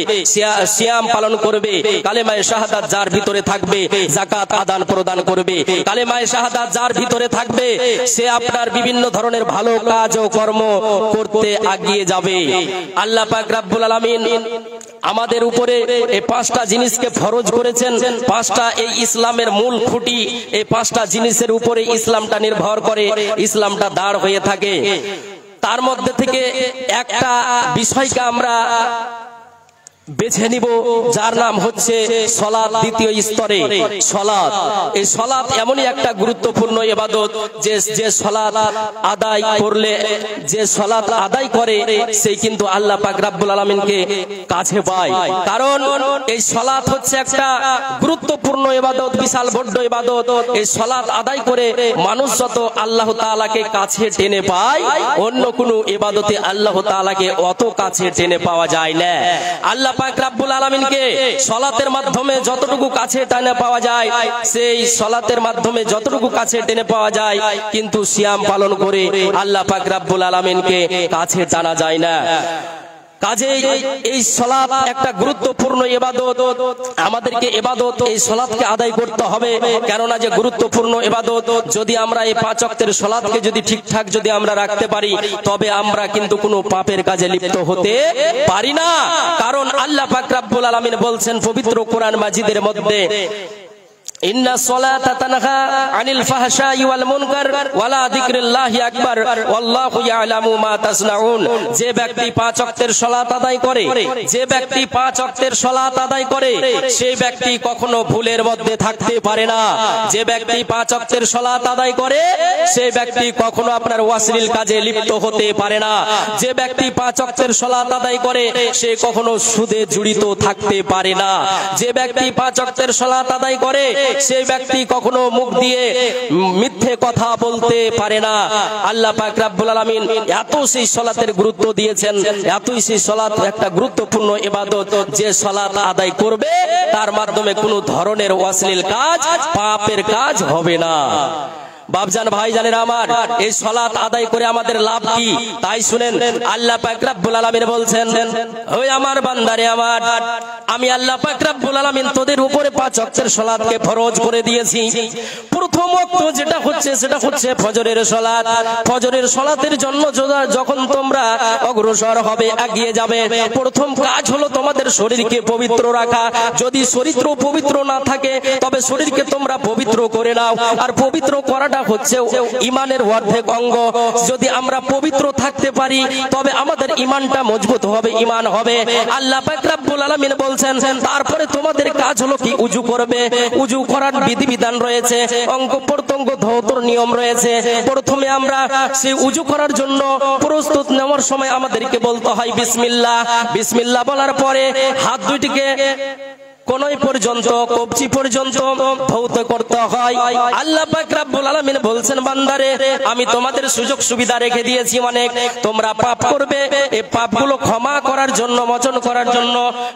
সিয়াম পালন করবে। কালেমায়ে শাহাদাত যার ভিতরে থাকবে যাকাত আদান প্রদান করবে। কালেমায়ে শাহাদাত যার ভিতরে থাকবে সে আপনার বিভিন্ন ধরনের ভালো কাজ ও কর্ম করতে এগিয়ে যাবে। আল্লাহ পাক রব্বুল আলামিন আমাদের উপরে এই পাঁচটা জিনিসকে ফরজ করেছেন। পাঁচটা এই ইসলামের মূল খুঁটি। এই পাঁচটা জিনিসের উপরে ইসলামটা নির্ভর করে, ইসলামটা দাঁড় হয়ে থাকে। তার মধ্যে থেকে একটা বিষয়কে আমরা বেছে নিব, যার নাম হচ্ছে সালাত। দ্বিতীয় স্তরে সালাত। এই সালাত এমনই একটা গুরুত্বপূর্ণ ইবাদত যে সালাত আদায় করলে, যে সালাত আদায় করে সেই কিন্তু আল্লাহ পাক রব্বুল আলামিনকে কাছে পায়। কারণ এই সালাত হচ্ছে একটা গুরুত্বপূর্ণ ইবাদত, বিশাল বড় ইবাদত। এই সালাত আদায় করে মানুষ যত আল্লাহ তাআলাকে কাছে টেনে পায়, অন্য কোনো ইবাদতে আল্লাহ তাআলাকে অত কাছে টেনে পাওয়া যায় না। আল্লাহ পাক রব্বুল আলামিনকে সালাতের মাধ্যমে যতটুকু কাছে টেনে পাওয়া যায়, সেই সালাতের মাধ্যমে যতটুকু কাছে টেনে পাওয়া যায়, কিন্তু সিয়াম পালন করে আল্লাহ পাক রব্বুল আলামিনকে কাছে টানা যায় না। কাজেই এই সালাত একটা গুরুত্বপূর্ণ ইবাদত। আমাদেরকে ইবাদত এই সালাতকে আদায় করতে হবে, কেননা যে গুরুত্বপূর্ণ ইবাদত। যদি আমরা এই 5 ওয়াক্তের সালাতকে যদি ঠিকঠাক যদি আমরা রাখতে পারি, তবে আমরা কিন্তু কোনো পাপের কাজে লিপ্ত হতে পারি না। কারণ আল্লাহ পাক রব্বুল আলামিন বলছেন পবিত্র কোরআন মাজিদের মধ্যে, ইন্না সলাতা তানহা আনিল ফাহশাই ওয়াল মুনকার ওয়ালা যিকরিল্লাহি আকবার ওয়াল্লাহু ইয়ালামু মা তাসনাউন। যে ব্যক্তি 5 ওয়াক্তের সালাত আদায় করে, যে ব্যক্তি 5 ওয়াক্তের সালাত আদায় করে, সেই ব্যক্তি কখনো ভুলের মধ্যে থাকতে পারে না। যে ব্যক্তি 5 ওয়াক্তের সালাত আদায় করে, সেই ব্যক্তি কখনো আপনার অশ্লীল কাজে লিপ্ত হতে পারে না। যে ব্যক্তি 5 ওয়াক্তের সালাত আদায় করে, সে কখনো সুদে জড়িত থাকতে পারে না। যে ব্যক্তি 5 ওয়াক্তের সালাত আদায় করে, সেই ব্যক্তি কখনো মুখ দিয়ে মিথ্যে কথা বলতে পারে না। আল্লাহ পাক রব্বুল আলামিন এত সেই সালাতের গুরুত্ব দিয়েছেন, এতই সেই সালাত একটা গুরুত্বপূর্ণ ইবাদত, যে সালাত আদায় করবে তার মাধ্যমে কোনো ধরনের অশ্লীল কাজ, পাপের কাজ হবে না। বাপজান ভাইজানেরা আমার, এই সালাত আদায় করে আমাদের লাভ কি? তাই শুনেন, আল্লাহ পাক রব্বুল আলামিন বলছেন, ওই আমার বান্দারে আমার, আমি আল্লাহ পাক রব্বুল আলামিন তোদের উপরে 5 ওয়াক্তের সালাতকে ফরজ করে দিয়েছি। প্রথম ওয়াক্ত যেটা হচ্ছে সেটা হচ্ছে ফজরের সালাত। ফজরের সালাতের জন্য যখন তোমরা অগ্রসর হবে, এগিয়ে যাবে, প্রথম কাজ হলো তোমাদের শরীরকে পবিত্র রাখা। যদি শরীর পবিত্র না থাকে তবে শরীরকে তোমরা পবিত্র করে নাও। আর পবিত্র করাটা হচ্ছে ইমানের অর্ধেক অঙ্গ। যদি আমরা পবিত্র থাকতে পারি তবে আমাদের ইমানটা মজবুত হবে, ইমান হবে। আল্লাহ পাক রব্বুল আলামিন বলছেন, তারপরে তোমাদের কাজ হলো কি? উজু করবে। উজু করার বিধিবিধান রয়েছে, অঙ্গ প্রত্যঙ্গ ধৌতর নিয়ম রয়েছে। প্রথমে আমরা সেই উজু করার জন্য প্রস্তুত নেওয়ার সময় আমাদেরকে বলতে হয় বিসমিল্লাহ। বিসমিল্লাহ বলার পরে হাত দুইটিকে কোনই পর্যন্ত, কবজি পর্যন্ত ধৌত করতে হয়। আল্লাহ পাক রব্বুল আলামিন বলছেন, বান্দারে আমি তোমাদের সুযোগ সুবিধা রেখে দিয়েছি অনেক। তোমরা পাপ করবে, এই পাপগুলো ক্ষমা করার জন্য, মোচন করার জন্য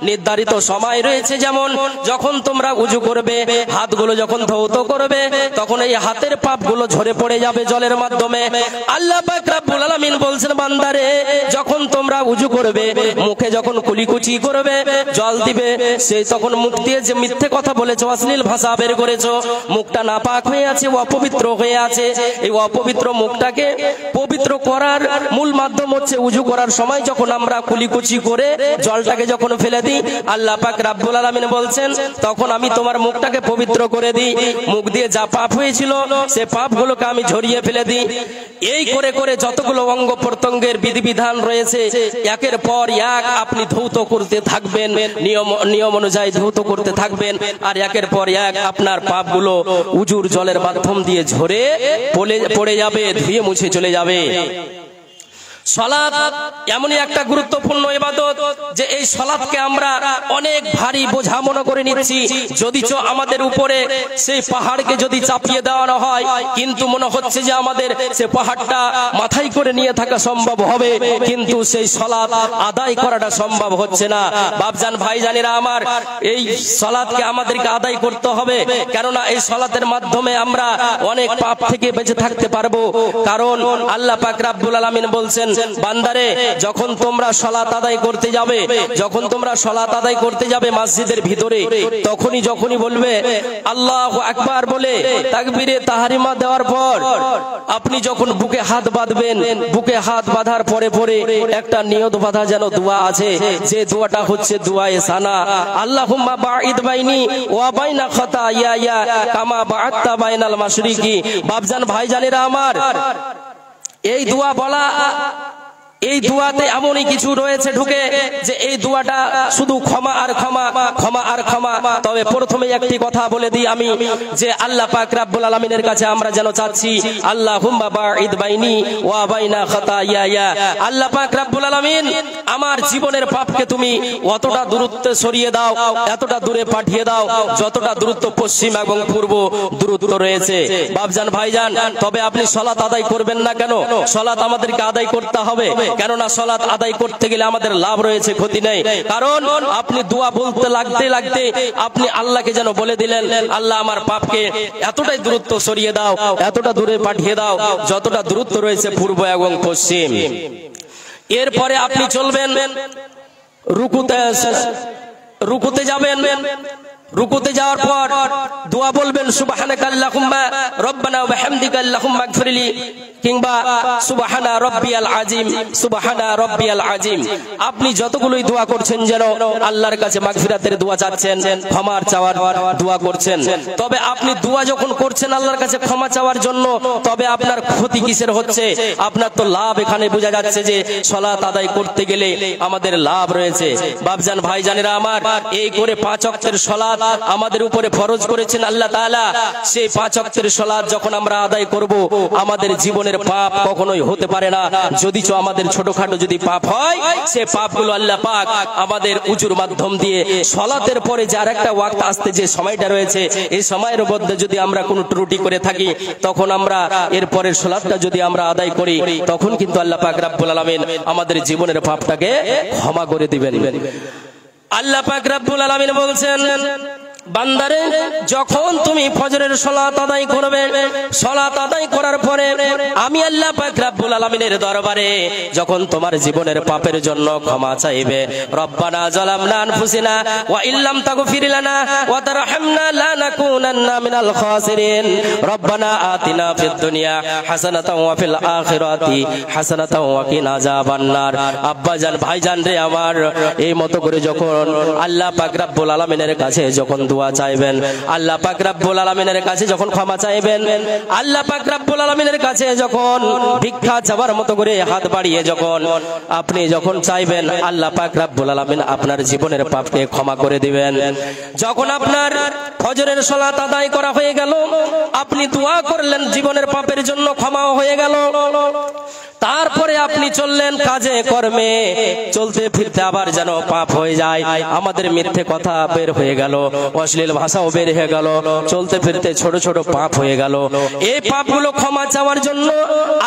নির্ধারিত সময় রয়েছে। যেমন যখন তোমরা উজু করবে, হাতগুলো যখন ধৌত করবে, তখন এই হাতের পাপগুলো ঝরে পড়ে যাবে জলের মাধ্যমে। আল্লাহ পাক রব্বুল আলামিন বলছেন, বান্দারে যখন তোমরা উজু করবে, মুখে যখন কুলিকুচি করবে, জল দিবে, সেই তখন মুখ দিয়ে যে মিথ্যে কথা বলেছো, অশ্লীল ভাষা বের করেছো, মুখটা নাপাক হয়ে আছে, অপবিত্র হয়ে আছে। এই অপবিত্র মুখটাকে পবিত্র করার মূল মাধ্যম হচ্ছে উজু করার সময় যখন আমরা কুলিকুচি করে জলটাকে যখন ফেলে দিই, আল্লাহ পাক রব্বুল আলামিন বলছেন, তখন আমি তোমার মুখটাকে পবিত্র করে দিই। মুখ দিয়ে যা পাপ হয়েছিল সে পাপগুলোকে আমি ঝরিয়ে ফেলে দিই। এই করে করে যতগুলো অঙ্গ প্রত্যঙ্গের বিধিবিধান রয়েছে একের পর এক আপনি ধৌত করতে থাকবেন, নিয়ম অনুযায়ী ধৌত করতে থাকবেন। আর একের পর এক আপনার পাপগুলো উজুর জলের মাধ্যম দিয়ে ঝরে পড়ে যাবে, ধুয়ে মুছে চলে যাবে। সালাত এমনই একটা গুরুত্বপূর্ণ ইবাদত যে এই সালাতকে আমরা অনেক ভারী বোঝা মনে করে নিচ্ছি। যদিচ আমাদের উপরে সেই পাহাড়কে যদি চাপিয়ে দেওয়ানো হয়, কিন্তু মনে হচ্ছে যে আমাদের সে পাহাড়টা মাথায় করে নিয়ে থাকা সম্ভব হবে, কিন্তু সেই সালাত আদায় করাটা সম্ভব হচ্ছে না। বাপজান ভাইজানেরা আমার, এই সালাতকে আমাদেরকে আদায় করতে হবে, কেননা এই সালাতের মাধ্যমে আমরা অনেক পাপ থেকে বেঁচে থাকতে পারবো। কারণ আল্লাহ পাক রব্বুল আলামিন বলছেন, বান্দারে যখন তোমরা সালাত আদায় করতে যাবে, যখন তোমরা সালাত আদায় করতে যাবে মসজিদের ভিতরে, যখনই বলবে আল্লাহু আকবার বলে তাকবীরে তাহরিমা দেওয়ার পর আপনি যখন বুকে হাত বাঁধবেন, বুকে হাত বাঁধার পরে পরে একটা নিয়ত বাঁধা যেন দোয়া আছে, যে দোয়াটা হচ্ছে দোয়ায়ে সানা, আল্লাহুম্মা বাঈদ বাইনি ওয়া বাইনা খাতায়ায়া কামা বাআদতা বাইনাল মাশরিকি। বাপজান ভাইজানেরা আমার, এই দোয়া বলা, এই দোয়াতে এমনই কিছু রয়েছে ঢুকে যে এই দোয়াটা শুধু ক্ষমা আর ক্ষমা, ক্ষমা আর ক্ষমা। তবে প্রথমে একটি কথা বলে দিই আমি, যে আল্লাহ পাক রব্বুল আলামিনের কাছে আমরা যেন চাচ্ছি আল্লাহুম্মা বাঈদ বাইনি ওয়া বাইনা খাতায়ায়া। আল্লাহ পাক রব্বুল আলামিন আমার জীবনের পাপকে তুমি অতটা দূরত্বে সরিয়ে দাও, এতটা দূরে পাঠিয়ে দাও যতটা দূরত্ব পশ্চিম এবং পূর্ব দূরত্ব রয়েছে। বাপজান ভাইজান, তবে আপনি সালাত আদায় করবেন না কেন? সালাত আমাদেরকে আদায় করতে হবে, কেননা সালাত আদায় করতে গেলে আমাদের লাভ রয়েছে, ক্ষতি নেই। কারণ আপনি দোয়া বলতে লাগতে লাগতে আপনি আল্লাহকে যেন বলে দিলেন, আল্লাহ আমার পাপকে এতটাই দূরত্ব সরিয়ে দাও, এতটা দূরে পাঠিয়ে দাও যতটা দূরত্ব রয়েছে পূর্ব এবং পশ্চিম। এরপরে আপনি চলবেন রুকুতে যাবেন। রুকুতে যাওয়ার পর দোয়া বলবেন সুবহানাকা আল্লাহুম্মা রব্বানা ওয়া বিহামদিকা আল্লাহুম্মা ইগফিরলি, কিংবা সুবহানা রাব্বিয়াল আযীম, সুবহানা রাব্বিয়াল আযীম। আপনি যতগুলোই দোয়া করছেন যেন আল্লাহর কাছে মাগফিরাতের দোয়া চাচ্ছেন, ক্ষমার চাওয়ার দোয়া করছেন। তবে আপনি দোয়া যখন করছেন আল্লাহর কাছে ক্ষমা চাওয়ার জন্য, তবে আপনার ক্ষতি কিসের হচ্ছে? আপনার তো লাভ এখানে বোঝা যাচ্ছে যে সালাত আদায় করতে গেলে আমাদের লাভ রয়েছে। বাপজান ভাইজানেরা আমার, এই করে 5 ওয়াক্তের সালাত আমাদের উপরে ফরজ করেছেন আল্লাহ তাআলা। সেই 5 ওয়াক্তের সালাত যখন আমরা আদায় করব, আমাদের জীবনের পাপ কখনোই হতে পারে না। যদিচ আমাদের ছোটখাটো যদি পাপ হয়, সেই পাপগুলো আল্লাহ পাক আমাদের উজুর মাধ্যম দিয়ে সালাতের পরে যে আরেকটা ওয়াক্ত আসতে যে সময়টা রয়েছে, এই সময়ের মধ্যে যদি আমরা কোনো ত্রুটি করে থাকি, তখন আমরা এর পরের সালাতটা যদি আমরা আদায় করি, তখন কিন্তু আল্লাহ পাক রব্বুল আলামিন আমাদের জীবনের পাপটাকে ক্ষমা করে দিবেন। আল্লাহ পাক রব্বুল আলামিন বলছেন, বান্দারে যখন তুমি ফজরের সালাত আদায় করবে, সালাত আদায় করার পরে আমি আল্লাহ পাক রব্বুল আলামিনের দরবারে যখন তোমার জীবনের পাপের জন্য ক্ষমা চাইবে, রব্বানা যালামনা আনফুসিনা ওয়া ইল্লাম তাগফির লানা ওয়া তারহামনা লানাকুনান্না মিনাল খাসিরিন, রব্বানা আতিনা ফিদ দুনিয়া হাসানাতাও ওয়া ফিল আখিরাতি হাসানাতাও ওয়া কিনা আযাবান্নার। আব্বাজান ভাইজান রে আমার, এই মতো করে যখন আল্লাহ পাক রব্বুল আলামিনের কাছে যখন দোয়া চাইবেন, আল্লাহ পাক রব্বুল আলামিনের কাছে যখন ক্ষমা চাইবেন, আল্লাহ পাক রব্বুল আলামিনের কাছে যখন ভিক্ষা চাওয়ার মতো করে হাত বাড়িয়ে যখন আপনি যখন চাইবেন, আল্লাহ পাক রব্বুল আলামিন আপনার জীবনের পাপকে ক্ষমা করে দিবেন। যখন আপনার ফজরের সালাত আদায় করা হয়ে গেল, আপনি দোয়া করলেন জীবনের পাপের জন্য, ক্ষমাও হয়ে গেল, তারপরে আপনি চললেন কাজে কর্মে, চলতে ফিরতে আবার যেন পাপ হয়ে যায়, আমাদের মিথ্যে কথা বের হয়ে গেল, অশ্লীল ভাষাও বের হয়ে গেল, চলতে ফিরতে ছোট ছোট পাপ হয়ে গেল। এই পাপগুলো ক্ষমা চাওয়ার জন্য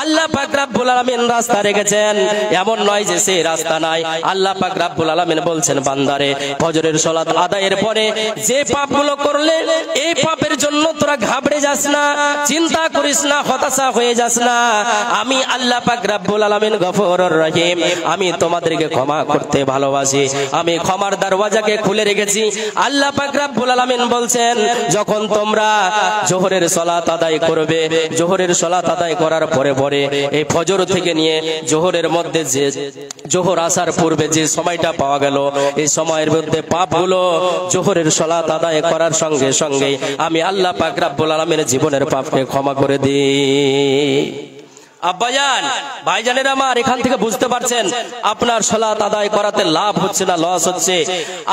আল্লাহ পাক রব্বুল আলামিন রাস্তা রেখেছেন। এমন নয় যে সেই রাস্তা নাই। আল্লাহ পাক রব্বুল আলামিন বলছেন, বান্দারে ফজরের সালাত আদায়ের পরে যে পাপগুলো করলে, এই পাপের জন্য তোরা ঘাবড়ে যাস না, চিন্তা করিস না, হতাশা হয়ে যাস না। আমি আল্লাহ পাক রব্বুল আলামিন গফুরুর রহিম, আমি তোমাদেরকে ক্ষমা করতে ভালোবাসি, আমি ক্ষমার দরওয়াজাকে খুলে রেখেছি। আল্লাহ পাক রব্বুল আলামিন বলছেন, যখন তোমরা জোহরের সালাত আদায় করবে, জোহরের সালাত আদায় করার পরে পরে এই ফজর থেকে নিয়ে জোহরের মধ্যে যে জোহর আসার পূর্বে যে সময়টা পাওয়া গেল, এই সময়ের মধ্যে পাপগুলো জোহরের সালাত আদায় করার সঙ্গে সঙ্গে আমি আল্লাহ পাক রব্বুল আলামিনের জীবনের পাপকে ক্ষমা করে দিই। আব্বাজান ভাইজানেরা আমার, এখান থেকে বুঝতে পারছেন আপনার সালাত আদায় করাতে লাভ হচ্ছে না লস হচ্ছে।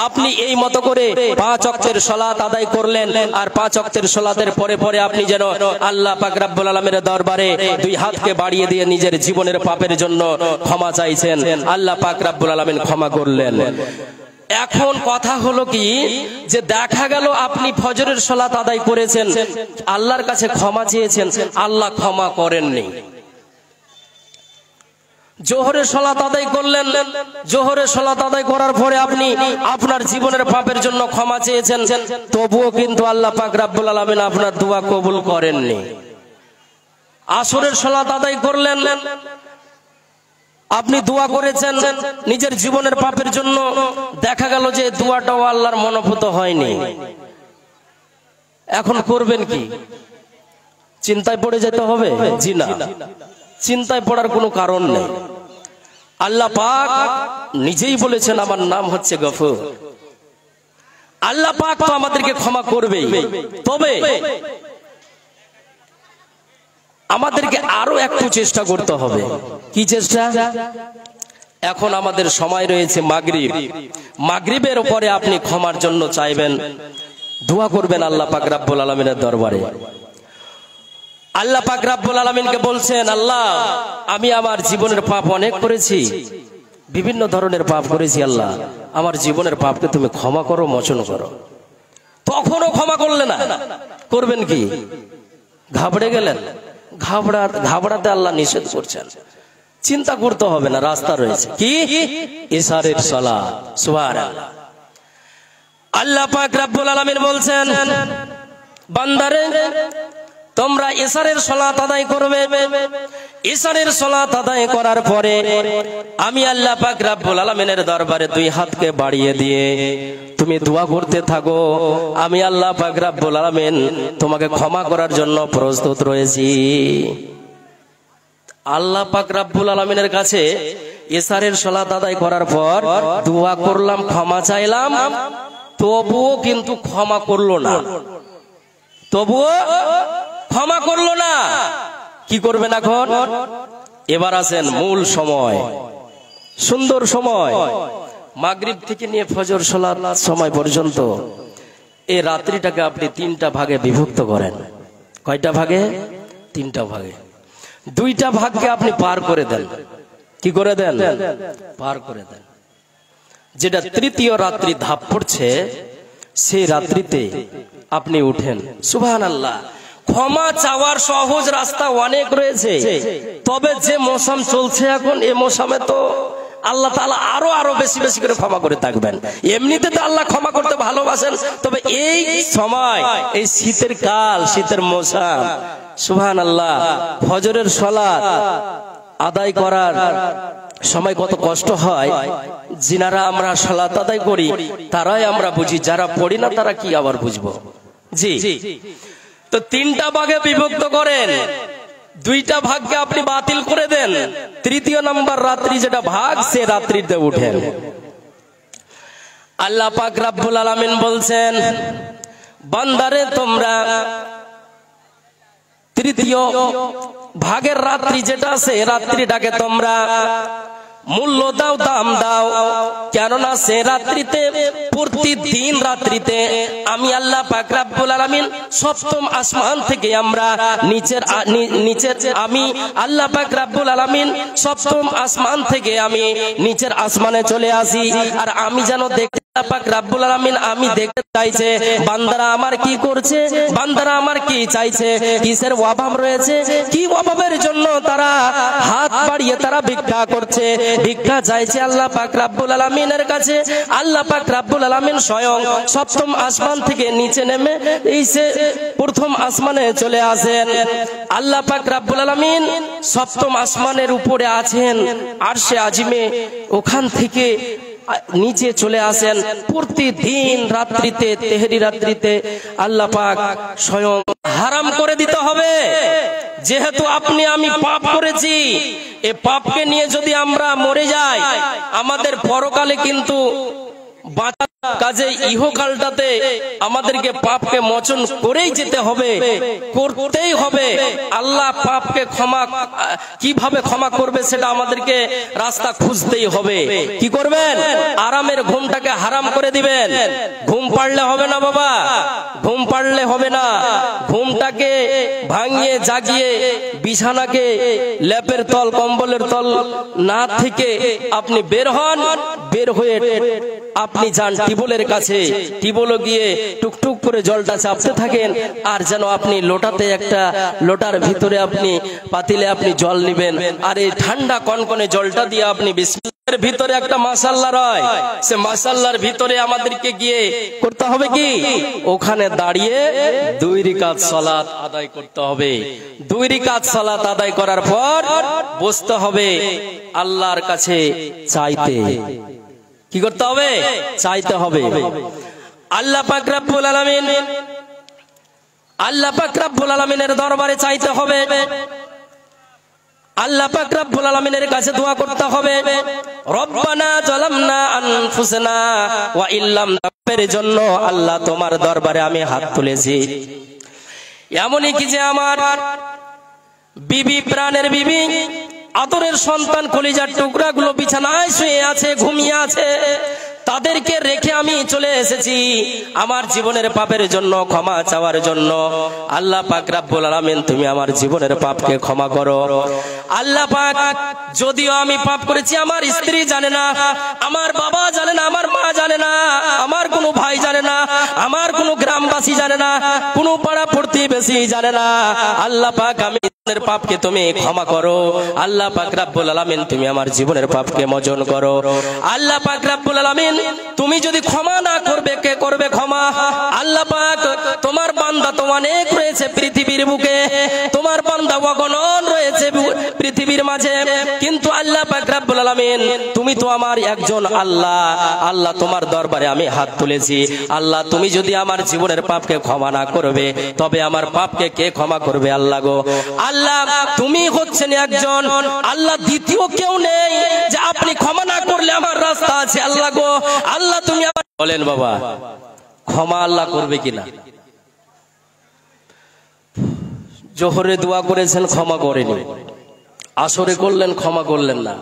আপনি এই মতো করে 5 ওয়াক্তের সালাত আদায় করলেন, আর 5 ওয়াক্তের সালাতের পরে পরে আপনি যেন আল্লাহ পাক রব্বুল আলামিনের দরবারে 2 হাতকে বাড়িয়ে দিয়ে নিজের জীবনের পাপের জন্য ক্ষমা চাইছেন, আল্লাহ পাক রব্বুল আলামিন ক্ষমা করলেন। এখন কথা হলো কি, যে দেখা গেল আপনি ফজরের সালাত আদায় করেছেন, আল্লাহর কাছে ক্ষমা চেয়েছেন, আল্লাহ ক্ষমা করেননি। জোহরের সালাত আদায় করলেন, জোহরের সালাত আদায় করার পরে আপনি আপনার জীবনের পাপের জন্য ক্ষমা চেয়েছেন, তবুও কিন্তু আল্লাহ পাক রব্বুল আলামিন আপনার দোয়া কবুল করেননি। আসরের সালাত আদায় করলেন, আপনি দোয়া করেছেন নিজের জীবনের পাপের জন্য, দেখা গেল যে দোয়াটাও আল্লাহর মনোভূত হয়নি। এখন করবেন কি? চিন্তায় পড়ে যেতে হবে? জি না, চিন্তায় পড়ার কোনো কারণ নেই। আল্লাহ পাক নিজেই বলেছেন, আমার নাম হচ্ছে গফুর। আল্লাহ পাক তো আমাদেরকে ক্ষমা করবেই, তবে আমাদেরকে আরো একটু চেষ্টা করতে হবে। কি চেষ্টা? এখন আমাদের সময় রয়েছে মাগরিব, মাগরিবের পরে আপনি ক্ষমার জন্য চাইবেন, দোয়া করবেন আল্লাহ পাক রব্বুল আলামিনের দরবারে। আল্লাহ পাক রব্বুল আলামিনকে বলছেন, আল্লাহ আমি আমার জীবনের পাপ অনেক করেছি, বিভিন্ন ধরনের পাপ করেছি, আল্লাহ আমার জীবনের পাপকে তুমি ক্ষমা করো, মোচন করো। তখনও ক্ষমা করলে না, করবেন কি? ঘাবড়ে গেলেন। ঘাবড়াতে আল্লাহ নিষেধ করছেন। চিন্তা করতে হবে না, রাস্তা রয়েছে। কি? ইশারের সালাত। সুবহানাল্লাহ। আল্লাহ পাক রব্বুল আলামিন বলছেন, বান্দারে তোমরা ইশারের সালাত আদায় করবে, ইশারের সালাত আদায় করার পরে আমি আল্লাহ পাক রব্বুল আলামিনের দরবারে 2 হাতকে বাড়িয়ে দিয়ে তুমি দোয়া করতে থাকো, আমি আল্লাহ পাক রব্বুল আলামিন তোমাকে ক্ষমা করার জন্য প্রস্তুত রয়েছি। আল্লাহ পাক রব্বুল আলামিনের কাছে এশারের সালাত আদায় করার পর দোয়া করলাম, ক্ষমা চাইলাম, তবুও কিন্তু ক্ষমা করলো না, তবুও ক্ষমা করলো না। কি করবেন এখন? এবার আসেন মূল সময়, সুন্দর সময়, মাগরিব থেকে নিয়ে ফজর সালাত সময় পর্যন্ত এই রাত্রিটাকে আপনি 3টা ভাগে বিভক্ত করেন। কয়টা ভাগে? 3টা ভাগে। 2টা ভাগকে আপনি পার করে দেন। কি করে দেন? পার করে দেন। যেটা তৃতীয় রাত্রি ধাপ পড়ছে, সেই রাত্রিতে আপনি উঠেন। সুবহানাল্লাহ। ক্ষমা চাওয়ার সহজ রাস্তা অনেক রয়েছে, তবে যে মৌসুম চলছে এখন, এই মৌসুমে তো আল্লাহ তাআলা আরো বেশি বেশি করে ক্ষমা করে থাকবেন। এমনিতে তো আল্লাহ ক্ষমা করতে ভালোবাসেন, তবে এই সময়, এই শীতের কাল, শীতের মৌসুম, সুবহানাল্লাহ, ফজরের সালাত আদায় করার সময় কত কষ্ট হয়। যিনারা আমরা সালাত আদায় করি তারাই আমরা বুঝি, যারা পড়ি না তারা কি আবার বুঝবো। জি, তো 3টা ভাগে বিভক্ত করেন, 2টা ভাগকে আপনি বাতিল করে দেন। তৃতীয় নাম্বার রাত্রি যেটা ভাগ, সে রাত্রিতে উঠেন। আল্লাহ পাক রব্বুল আলামিন বলছেন, বান্দারে তোমরা তৃতীয় ভাগের রাত্রি যেটা আছে, রাত্রিটাকে তোমরা মূল্য দাও, দাম দাও, কেননা সে রাত্রিতে, প্রতিদিন রাত্রিতে আমি আল্লাহ পাক রব্বুল আলামিন সপ্তম আসমান থেকে আমরা নিচের আমি আল্লাহ পাক রব্বুল আলামিন সপ্তম আসমান থেকে আমি নিচের আসমানে চলে আসি। আর আমি যেন দেখতে, আল্লাহ পাক রব্বুল আলামিন আমি দেখতে চাইছে বান্দারা আমার কি করছে, বান্দারা আমার কি চাইছে, কিসের অভাব রয়েছে, কি অভাবের জন্য তারা হাত বাড়িয়ে তারা ভিক্ষা করছে, ভিক্ষা চাইছে আল্লাহ পাক রব্বুল আলামিনের কাছে। আল্লাহ পাক রব্বুল আলামিন স্বয়ং সপ্তম আসমান থেকে নিচে নেমে এই সে প্রথম আসমানে চলে আসেন। আল্লাহ পাক রব্বুল আলামিন সপ্তম আসমানের উপরে আছেন আরশে আজিমে, ওখান থেকে নিচে চলে আসেন প্রতিদিন রাত্রিতে, তেহরি রাত্রিতে। আল্লাহ পাক স্বয়ং হারাম করে দিতে হবে, যেহেতু আপনি আমি পাপ করেছি, এ পাপকে নিয়ে যদি আমরা মরে যাই, আমাদের পরকালে কিন্তু বাঁচার কাজে ইহকালটাতে আমাদেরকে পাপকে মোচন করেই যেতে হবে, করতেই হবে। আল্লাহ পাপকে ক্ষমা কিভাবে ক্ষমা করবে সেটা আমাদেরকে রাস্তা খুঁজতেই হবে। কি করবেন? আরামের ঘুমটাকে হারাম করে দিবেন। ঘুম পাড়লে হবে না বাবা, ঘুম পাড়লে হবে না। ঘুমটাকে ভাঙিয়ে জাগিয়ে বিছানাকে, লেপের তল, কম্বলের তল না থেকে আপনি বের হন। বের হয়ে আপনি যান টিবলের কাছে, টিবলে গিয়ে টুকটুক করে জলটা চাপতে থাকেন। আর যেন আপনি লোটাতে, একটা লোটার ভিতরে আপনি পাতিলে আপনি জল নেবেন, আর এই ঠান্ডা কনকনে জলটা দিয়ে আপনি বিসমিল্লাহর ভিতরে একটা মাশাআল্লাহ রয়, সে মাশাআল্লাহর ভিতরে আমাদেরকে গিয়ে করতে হবে কি, ওখানে দাঁড়িয়ে 2 রাকাত সালাত আদায় করতে হবে। 2 রাকাত সালাত আদায় করার পর বসতে হবে আল্লাহর কাছে চাইতে। কি করতে হবে? চাইতে হবে। আল্লাহ পাক রব্বুল আলামিন, আল্লাহ পাক রব্বুল আলামিনের দরবারে চাইতে হবে। আল্লাহ পাক রব্বুল আলামিনের কাছে দোয়া করতে হবে, রব্বানা যালামনা আনফুসানা ওয়া ইল্লাম তাগফির জন্য আল্লাহ তোমার দরবারে আমি হাত তুলেছি। এমনই কি যে আমার বিবি, প্রাণের বিবি, আদরের সন্তান, কলিজার টুকরাগুলো বিছানায় শুয়ে আছে, ঘুমিয়ে আছে, তাদেরকে রেখে আমি চলে এসেছি আমার জীবনের পাপের জন্য ক্ষমা চাওয়ার জন্য। আল্লাহ পাক রব্বুল আলামিন তুমি আমার জীবনের পাপকে ক্ষমা করো। আল্লাহ পাক, যদিও আমি পাপ করেছি, আমার স্ত্রী জানে না, আমার বাবা জানে না, আমার মা জানে না, আমার কোনো ভাই জানে না, আমার কোনো গ্রামবাসী জানে না, কোনো পাড়া প্রতিবেশী জানে না। আল্লাহ পাক, আমি জীবনের পাপকে তুমি ক্ষমা করো। আল্লাহ পাক রব্বুল আলামিন তুমি আমার জীবনের পাপকে মোচন করো। আল্লাহ পাক রব্বুল আলামিন তুমি যদি ক্ষমা না করবে, কে করবে ক্ষমা? আল্লাহ পাক, তোমার বান্দা তো অনেক রয়েছে পৃথিবীর বুকে, তোমার বান্দা অগণন রয়েছে পৃথিবীর মাঝে, কিন্তু আল্লাহ পাক রব্বুল রাব্বুল আলামিন, তুমি তো আমার একজন আল্লাহ। আল্লাহ, তোমার দরবারে আমি হাত তুলেছি। আল্লাহ, তুমি যদি আমার জীবনের পাপকে ক্ষমা না করবে, তবে আমার পাপকে কে ক্ষমা করবে? আল্লাহ গো, আল্লাহ তুমি হচ্ছেন একজন আল্লাহ, দ্বিতীয় কেউ নেই যে আপনি ক্ষমা না করলে আমার রাস্তা আছে। আল্লাহ গো, আল্লাহ তুমি বলেন বাবা, ক্ষমা আল্লাহ করবে কিনা? জোহরে দোয়া করেছেন, ক্ষমা করেনি। আসরে করলেন, ক্ষমা করলেন না।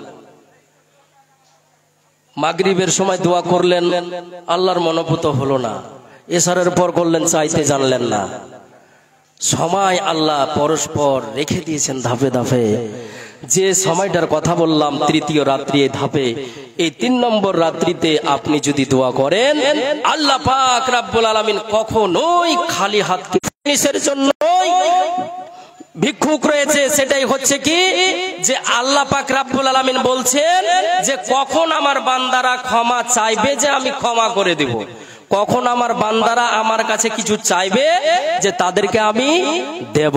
মাগরিবের সময় দোয়া করলেন, আল্লাহর মনোভূত হলো না। এশারের পর করলেন, চাইতে জানলেন না। সময় আল্লাহ পরস্পর রেখে দিয়েছেন ধাপে ধাপে। যে সময়টার কথা বললাম, তৃতীয় রাত্রি ধাপে, এই 3 নম্বর রাত্রিতে আপনি যদি দোয়া করেন, আল্লাহ পাক রাব্বুল আলামিন কখনোই খালি হাতকে জিনিসের জন্য ভিক্ষুক রয়েছে। সেটাই হচ্ছে কি, যে আল্লাহ পাক রাব্বুল আলামিন বলছেন যে কখন আমার বান্দারা ক্ষমা চাইবে যে আমি ক্ষমা করে দেব, কখন আমার বান্দারা আমার কাছে কিছু চাইবে যে তাদেরকে আমি দেব।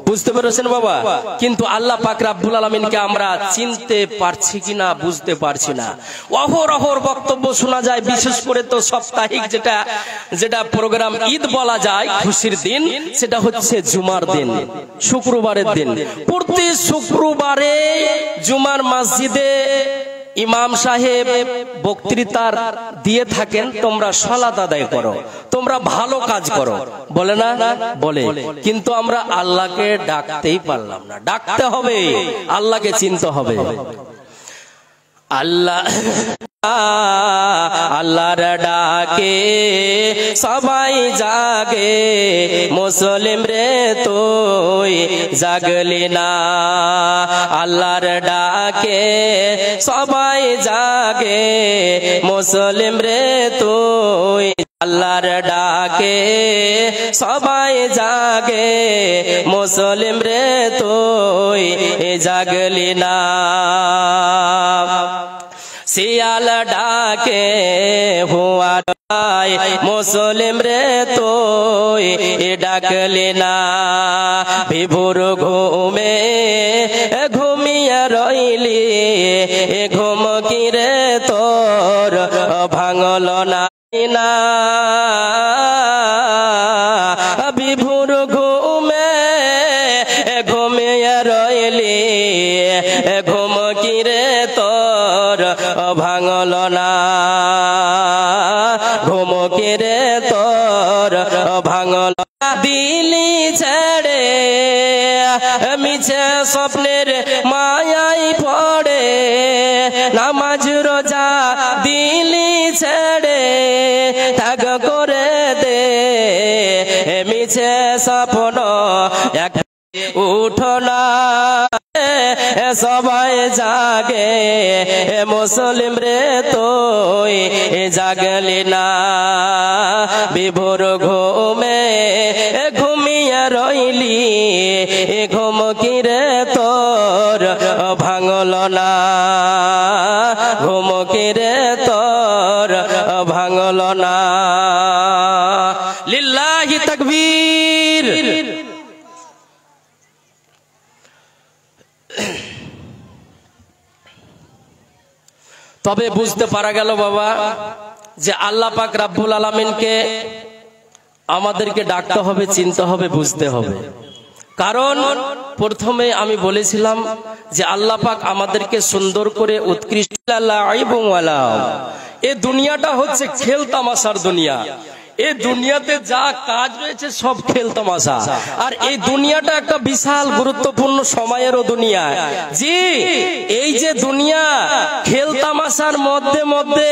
বুঝতে পেরেছেন বাবা? কিন্তু আল্লাহ পাক রাব্বুল আলামিনকে আমরা চিনতে পারছি কিনা বুঝতে পারছি না। অহরহর বক্তব্য শোনা যায়, বিশেষ করে তো সাপ্তাহিক যেটা প্রোগ্রাম ঈদ বলা যায়, খুশির দিন, সেটা হচ্ছে জুমার দিন, শুক্রবারের দিন। প্রতি শুক্রবারে জুমার মসজিদে ইমাম সাহেব বক্তৃতার দিয়ে থাকেন, তোমরা সালাত আদায় করো, তোমরা ভালো কাজ করো, বলে না? বলে। কিন্তু আমরা আল্লাহকে ডাকতেই পারলাম না। ডাকতে হবে, আল্লাহকে চিনতে হবে। আল্লাহ আল্লাহর ডাকে সবাই জাগে, মুসলিম রে তুই জাগলি না। আল্লাহর ডাকে সবাই জাগে, মুসলিম রে তুই, আল্লাহর ডাকে সবাই জাগে, মুসলিম রে তুই জাগলি না। শিয়াল ডাকে হুয়া মুসলিম রে তুই ডাকলি না। বিভোর ঘুমে ঘুমিয়ে রইলি, ঘুম কি রে তোর ভাঙল না। বিভোর ঘুমে ঘুমিয়ে রইলি, ঘুম কি রে তোর ভাঙল না। ঘুম কি রে তোর ভাঙল দিলি ছেড়ে, মিছে স্বপ্নের মায়াই পড়ে, নামাজ রোজা দিলি ছেড়ে, ত্যাগ করে দে মিছে স্বপ্ন এক উঠো না। সবাই জাগে, মুসলিম রে তুই জাগলি না। বিভোর ঘুমে ঘুমিয়ে রইলি, ঘুম কি রে তোর ভাঙল না। ঘুম কি রে তোর ভাঙল না। লিল্লাহি তাকবীর। তবে বুঝতে পারা গেল বাবা, যে আল্লাহ পাক রাব্বুল আলামিনকে আমাদেরকে ডাকতে হবে, চিনতে হবে, বুঝতে হবে। কারণ প্রথমে আমি বলেছিলাম যে আল্লাহ পাক আমাদেরকে সুন্দর করে উৎকৃষ্ট, এই দুনিয়াটা হচ্ছে খেল তামাশার দুনিয়া। এই দুনিয়াতে যা কাজ রয়েছে সব খেল তামাশা। আর এই দুনিয়াটা একটা বিশাল গুরুত্বপূর্ণ সময়েরও দুনিয়া। জি, এই যে দুনিয়া খেল তামাশার মধ্যে মধ্যে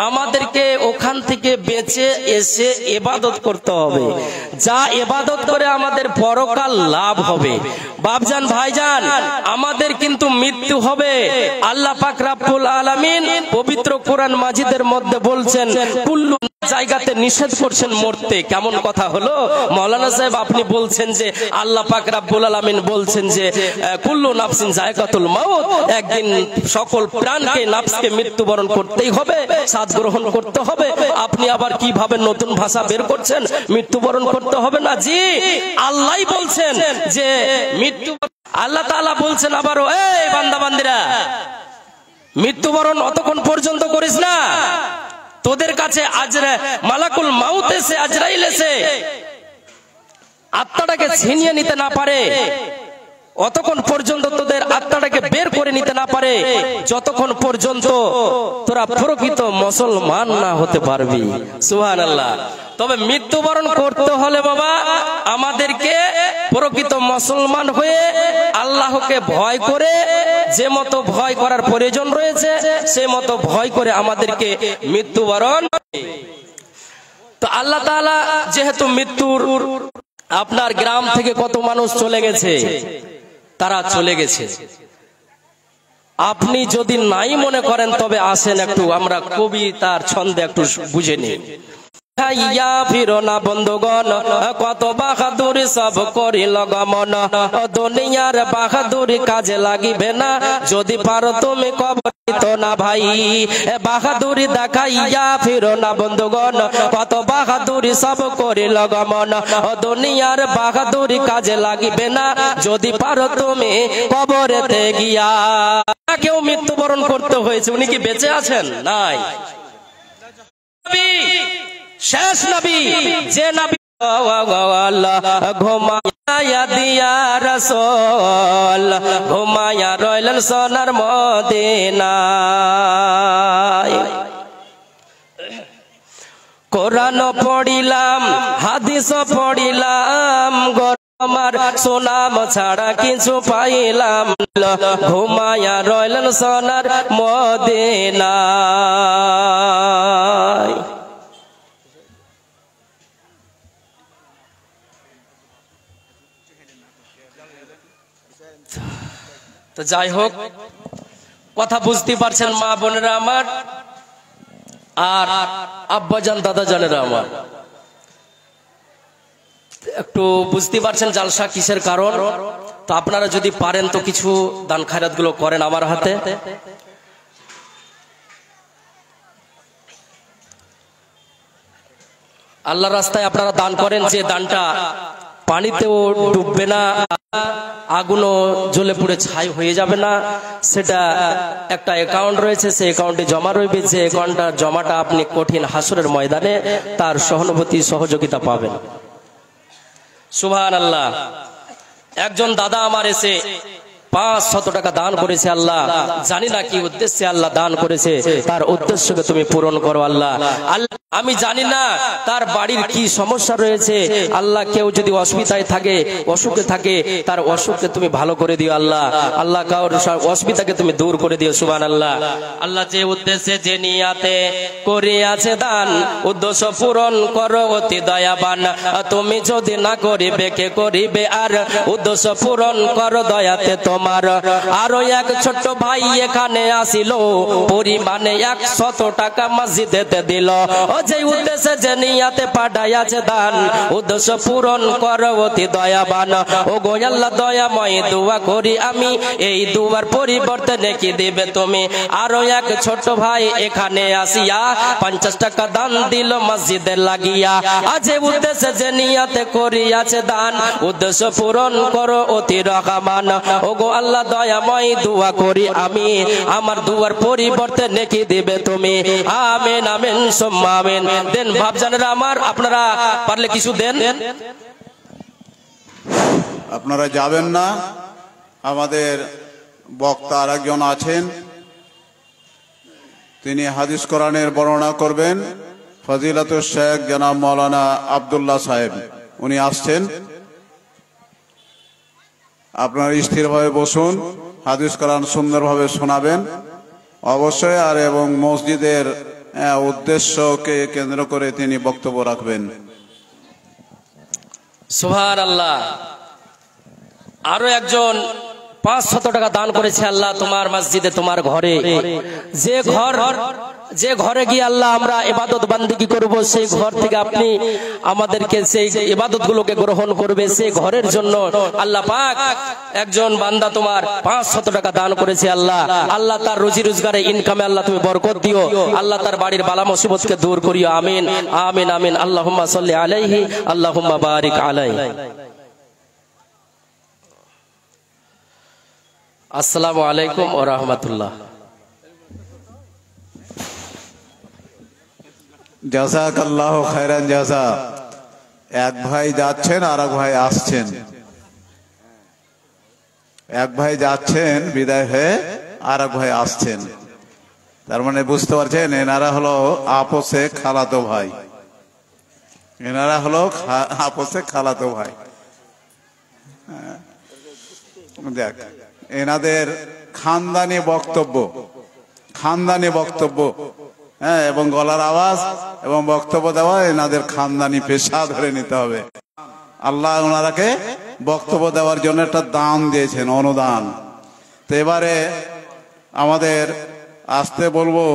আমাদেরকে ওখান থেকে বেঁচে এসে ইবাদত করতে হবে, যা ইবাদত করে আমাদের পরকাল লাভ হবে। বাপজান ভাইজান, আমাদের কিন্তু মৃত্যু হবে। আল্লাহ পাক রব্বুল আলামিন পবিত্র কোরআন মাজিদের মধ্যে বলছেন, কুল্লু জায়গাতে নিষেধ করছেন মরতে। কেমন কথা হলো মাওলানা সাহেব? আপনি বলছেন যে আল্লাহ পাক রব্বুল আলামিন বলছেন যে কুল্লু নাফসিন যায়কাতুল মাউত, একদিন সকল প্রাণকে নাফসকে মৃত্যুবরণ করতেই হবে, স্বাদ গ্রহণ করতে হবে। আপনি আবার কিভাবে নতুন ভাষা বের করছেন, মৃত্যুবরণ করতে হবে না? জি, আল্লাহই বলছেন যে মৃত্যু। আল্লাহ তাআলা বলছেন আবারও, এই বান্দা বান্দিরা, মৃত্যুবরণ অতক্ষণ পর্যন্ত করিস না, তোদের কাছে মালাকুল মাউত এসে, আজরাইল এসে আত্মাটাকে ছিনিয়ে নিতে না পারে, অতক্ষণ পর্যন্ত তোদের আত্মাটাকে বের করে নিতে না পারে, যতক্ষণ পর্যন্ত তোরা প্রকৃত মুসলমান না হতে পারবি। সুবহানাল্লাহ। তবে মৃত্যুবরণ করতে হলে বাবা আমাদেরকে প্রকৃত মুসলমান হয়ে আল্লাহকে ভয় করে, যে মতো ভয় করার প্রয়োজন রয়েছে সে মতো ভয় করে আমাদেরকে মৃত্যুবরণ। তো আল্লাহ তাআলা যেহেতু মৃত্যুর, আপনার গ্রাম থেকে কত মানুষ চলে গেছে, তারা চলে গেছে, আপনি যদি নাই মনে করেন তবে আসেন একটু আমরা কবিতার ছন্দে একটু বুঝে নিই। ইয়া ফিরো না বন্ধুগণ, কত বাহাদুরি সব করিল গমন, দুনিয়ার বাহাদুরি কাজে লাগিবে না, যদি পারো তুমি কবরিত না ভাই। বাহাদুরি দেখাইয়া ফিরো না বন্ধুগণ, কত বাহাদুরি সব করিল গমন, দুনিয়ার বাহাদুরি কাজে লাগিবে না, যদি পারো তুমি কবরেতে গিয়া। কেউ মৃত্যুবরণ করতে হয়েছে, উনি কি বেঁচে আছেন? নাই। শেষ নবী, যে নবী ঘুমায়া দিয়া রাসূল, ঘুমায়া রইলেন সোনার মদিনায়। কোরআন পড়িলাম, হাদিস পড়িলাম, আমার সুনাম ছাড়া কিছু পাইলাম, ঘুমায়া রইলেন সোনার মদিনায়। তো যাই হোক, কথা বুঝতে পারছেন মা বোনেরা আমার, আর আব্বাজান দাদা জানেরা আমার, একটু বুঝতে পারছেন জালসা কিসের কারণ। তো আপনারা যদি পারেন তো কিছু দান খায়রাত গুলো করেন আমার হাতে। আল্লাহর রাস্তায় আপনারা দান করেন, যে দানটা পানিতেও ডুববে না, আগুনও জ্বলে পুড়ে ছাই হয়ে যাবে না, সেটা একটা অ্যাকাউন্ট রয়েছে, সেই অ্যাকাউন্টে জমা রইবে, যে অ্যাকাউন্টটার জমাটা আপনি কঠিন হাসরের ময়দানে তার সহানুভূতি সহযোগিতা পাবেন। সুবহানাল্লাহ। একজন দাদা আমার এসে 500 টাকা দান করেছে, আল্লাহ জানি না কি উদ্দেশ্যে আল্লাহ দান করেছে, তার উদ্দেশ্যকে তুমি পূরণ করো আল্লাহ। আল্লাহ আমি জানি না তার বাড়ির কি সমস্যা রয়েছে, আল্লাহ কেউ যদি অসুবিধায় থাকে, অসুখে থাকে, তার অসুখকে তুমি ভালো করে দিও আল্লাহ। আল্লাহ কারোর অসুবিধাকে তুমি দূর করে দিও। সুবহানাল্লাহ। আল্লাহ যে উদ্দেশ্যে যে নিয়াতে করিয়াছে দান, উদ্দেশ্য পূরণ করো অতি দয়াবান, তুমি যদি না করিবে কে করিবে, আর উদ্দেশ্য পূরণ করো দয়াতে তোমার। আরো এক ছোট্ট ভাই এখানে আসিল, পরিমাণে 100 টাকা মসজিদেতে দিল, ও যে উদ্দেশ্যে যে নিয়াতে পাঠাইয়াছে দান, উদ্দেশ্য পূরণ করো অতি দয়াবান। ও গো আল্লাহ দয়াময়, দোয়া করি আমি এই দুয়ার পরিবর্তে নেকি দিবে তুমি। আরো এক ছোট্ট ভাই এখানে আসিয়া 50 টাকা দান দিল মসজিদে লাগিয়া, আজ উদ্দেশ্যে যে নিয়াতে করিয়াছে দান, উদ্দেশ্য পূরণ করো অতি রহমান। ও গো আল্লাহ দয়াময়, দোয়া করি আমি আমার দুয়ার পরিবর্তে নেকি দিবে তুমি। আমিন আমিন সুম্মা আমিন। দেন ভাবজানেরা আমার, আপনারা পারলে কিছু দেন। আপনারা যাবেন না, আমাদের বক্তা আরেকজন আছেন, তিনি হাদিস কোরআনের বর্ণনা করবেন, ফজিলাতুল শেখ জনাব মাওলানা আব্দুল্লাহ সাহেব, উনি আসছেন। আপনারা স্থিরভাবে বসুন, হাদিস কোরআন সুন্দরভাবে শোনাবেন অবশ্যই, আর এবং মসজিদের উদ্দেশ্যকে কেন্দ্র করে তিনি বক্তব্য রাখবেন। সুবহানাল্লাহ। আরো একজন 500 টাকা দান করেছে, আল্লাহ তোমার মসজিদে, তোমার ঘরে, যে ঘরে গিয়ে আল্লাহ আমরা ইবাদত বান্দিগি করব, সেই ঘর থেকে আপনি আমাদেরকে সেই ইবাদত গুলোকে গ্রহণ করবে, সেই ঘরের জন্য আল্লাহ পাক একজন বান্দা তোমার 500 টাকা দান করেছে। আল্লাহ আল্লাহ তার রুজি রোজগারে, ইনকামে আল্লাহ তুমি বরকত দিও, আল্লাহ তার বাড়ির বালা মুসিবতকে দূর করিও। আমিন আমিন আমিন। আল্লাহুম্মা সাল্লি আলাইহি, আল্লাহুম্মা বারিক আলাইহি। আসসালামু আলাইকুম ওয়া রাহমাতুল্লাহ। জাযাকাল্লাহু খায়রান জাযা। এক ভাই যাচ্ছেন আর এক ভাই আসছেন, এক ভাই যাচ্ছেন বিদায় হয়ে আর এক ভাই আসছেন। তার মানে বুঝতে পারছেন এনারা হলো আপোষে খালাতো ভাই, এনারা হলো আপোষে খালাতো ভাই। দেখ এনাদের খানদানি বক্তব্য, খানদানি বক্তব্য, হ্যাঁ, এবং গলার আওয়াজ এবং বক্তব্য দেওয়া এনাদের খানদানি পেশা ধরে নিতে হবে। আল্লাহ ওনারাকে বক্তব্য দেওয়ার জন্য একটা দান দিয়েছেন, অনুদান। তো এবারে আমাদের আসতে বলবো,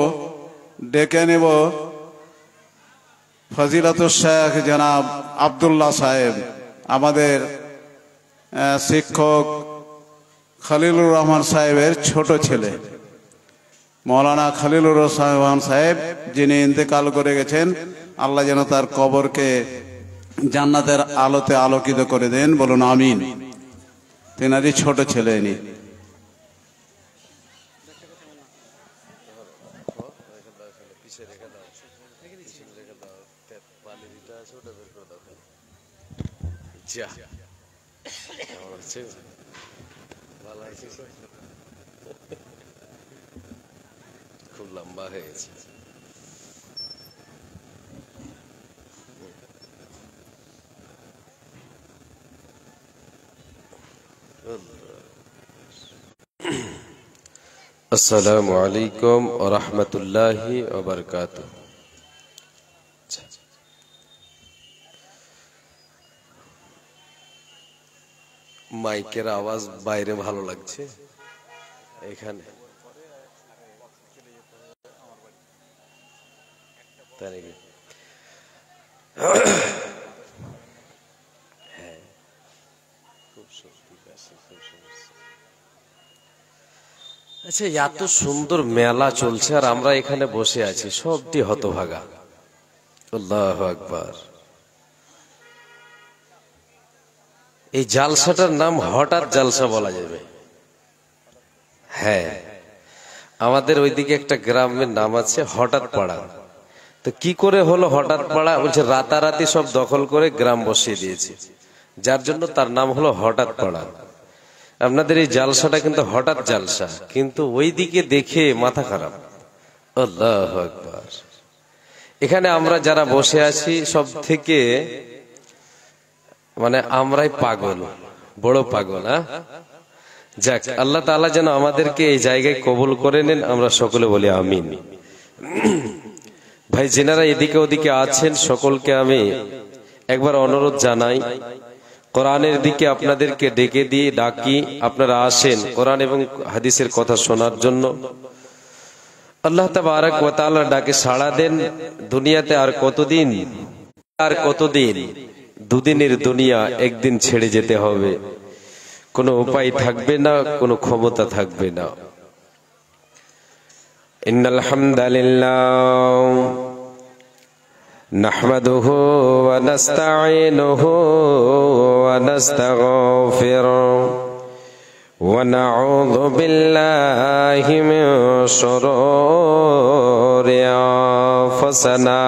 ডেকে নেব ফজিলাতুল শেখ জনাব আব্দুল্লাহ সাহেব, আমাদের শিক্ষক খলিলুর রহমান সাহেবের ছোট ছেলে মৌলানা খলিলুর রহমান সাহেব, যিনি ইন্তেকাল করে গেছেন। আল্লাহ যেন তার কবরকে জান্নাতের আলোতে আলোকিত করে দেন, বলুন আমিন। তেনারই ছোট ছেলে ইনি। খুব লম্বা হয়েছে। আসসালামু আলাইকুম ওয়া রাহমাতুল্লাহি ওয়া বারাকাতুহু। মাইকের আওয়াজ বাইরে ভালো লাগছে, এখানে আচ্ছা, এত সুন্দর মেলা চলছে আর আমরা এখানে বসে আছি, সবটি হতভাগা। আল্লাহু আকবার। এই জালসাটার নাম হঠাৎ জালসা বলা যাবে। হ্যাঁ, আমাদের ওইদিকে একটা গ্রামের নাম আছে হঠাৎ পাড়া। তো কি করে হলো হঠাৎ পাড়া? বলছে রাতারাতি সব দখল করে গ্রাম বসিয়ে দিয়েছে, যার জন্য তার নাম হলো হঠাৎ পাড়া। আপনাদের এই জালসাটা কিন্তু হঠাৎ জালসা, কিন্তু ওইদিকে দেখে মাথা খারাপ। আল্লাহু আকবার। এখানে আমরা যারা বসে আছি সব থেকে মানে আমরাই পাগল, বড় পাগল। যাক, আল্লাহ তাআলা যেন আমাদেরকে এই জায়গায় কবুল করে নেন, আমরা সকলে বলি আমিন। ভাই যেনারা এদিকে ওদিকে আছেন সকলকে আমি একবার অনুরোধ জানাই, কোরআনের দিকে আপনাদেরকে ডেকে দিয়ে ডাকি, আপনারা আসেন কোরআন এবং হাদিসের কথা শোনার জন্য। আল্লাহ তাবারক ওয়া তাআলা ডাকে সাড়া দেন। দুনিয়াতে আর কতদিন, আর কতদিন? দুদিনের দুনিয়া, একদিন ছেড়ে যেতে হবে, কোনো উপায় থাকবে না, কোনো ক্ষমতা থাকবে না। ইন্নাল হামদালিল্লাহ নাহমাদুহু ওয়া নাস্তাঈনুহু ওয়া নাস্তাগফিরুহু ওয়া নাউযু বিল্লাহি মিন শুরুরি আনফুসিনা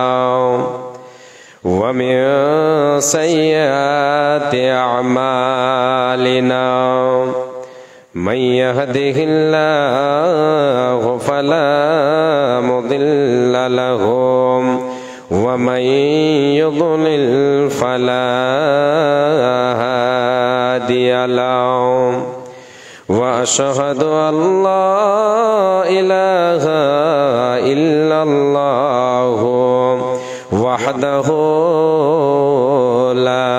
ওয়া মিন সাইয়্যাতি আ'মালিনা। من يهده الله فلا مضل له ومن يضلل فلا هادي له وأشهد أن لا إله إلا الله وحده لا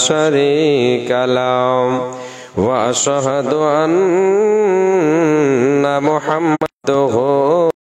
شريك له وأشهد أن محمده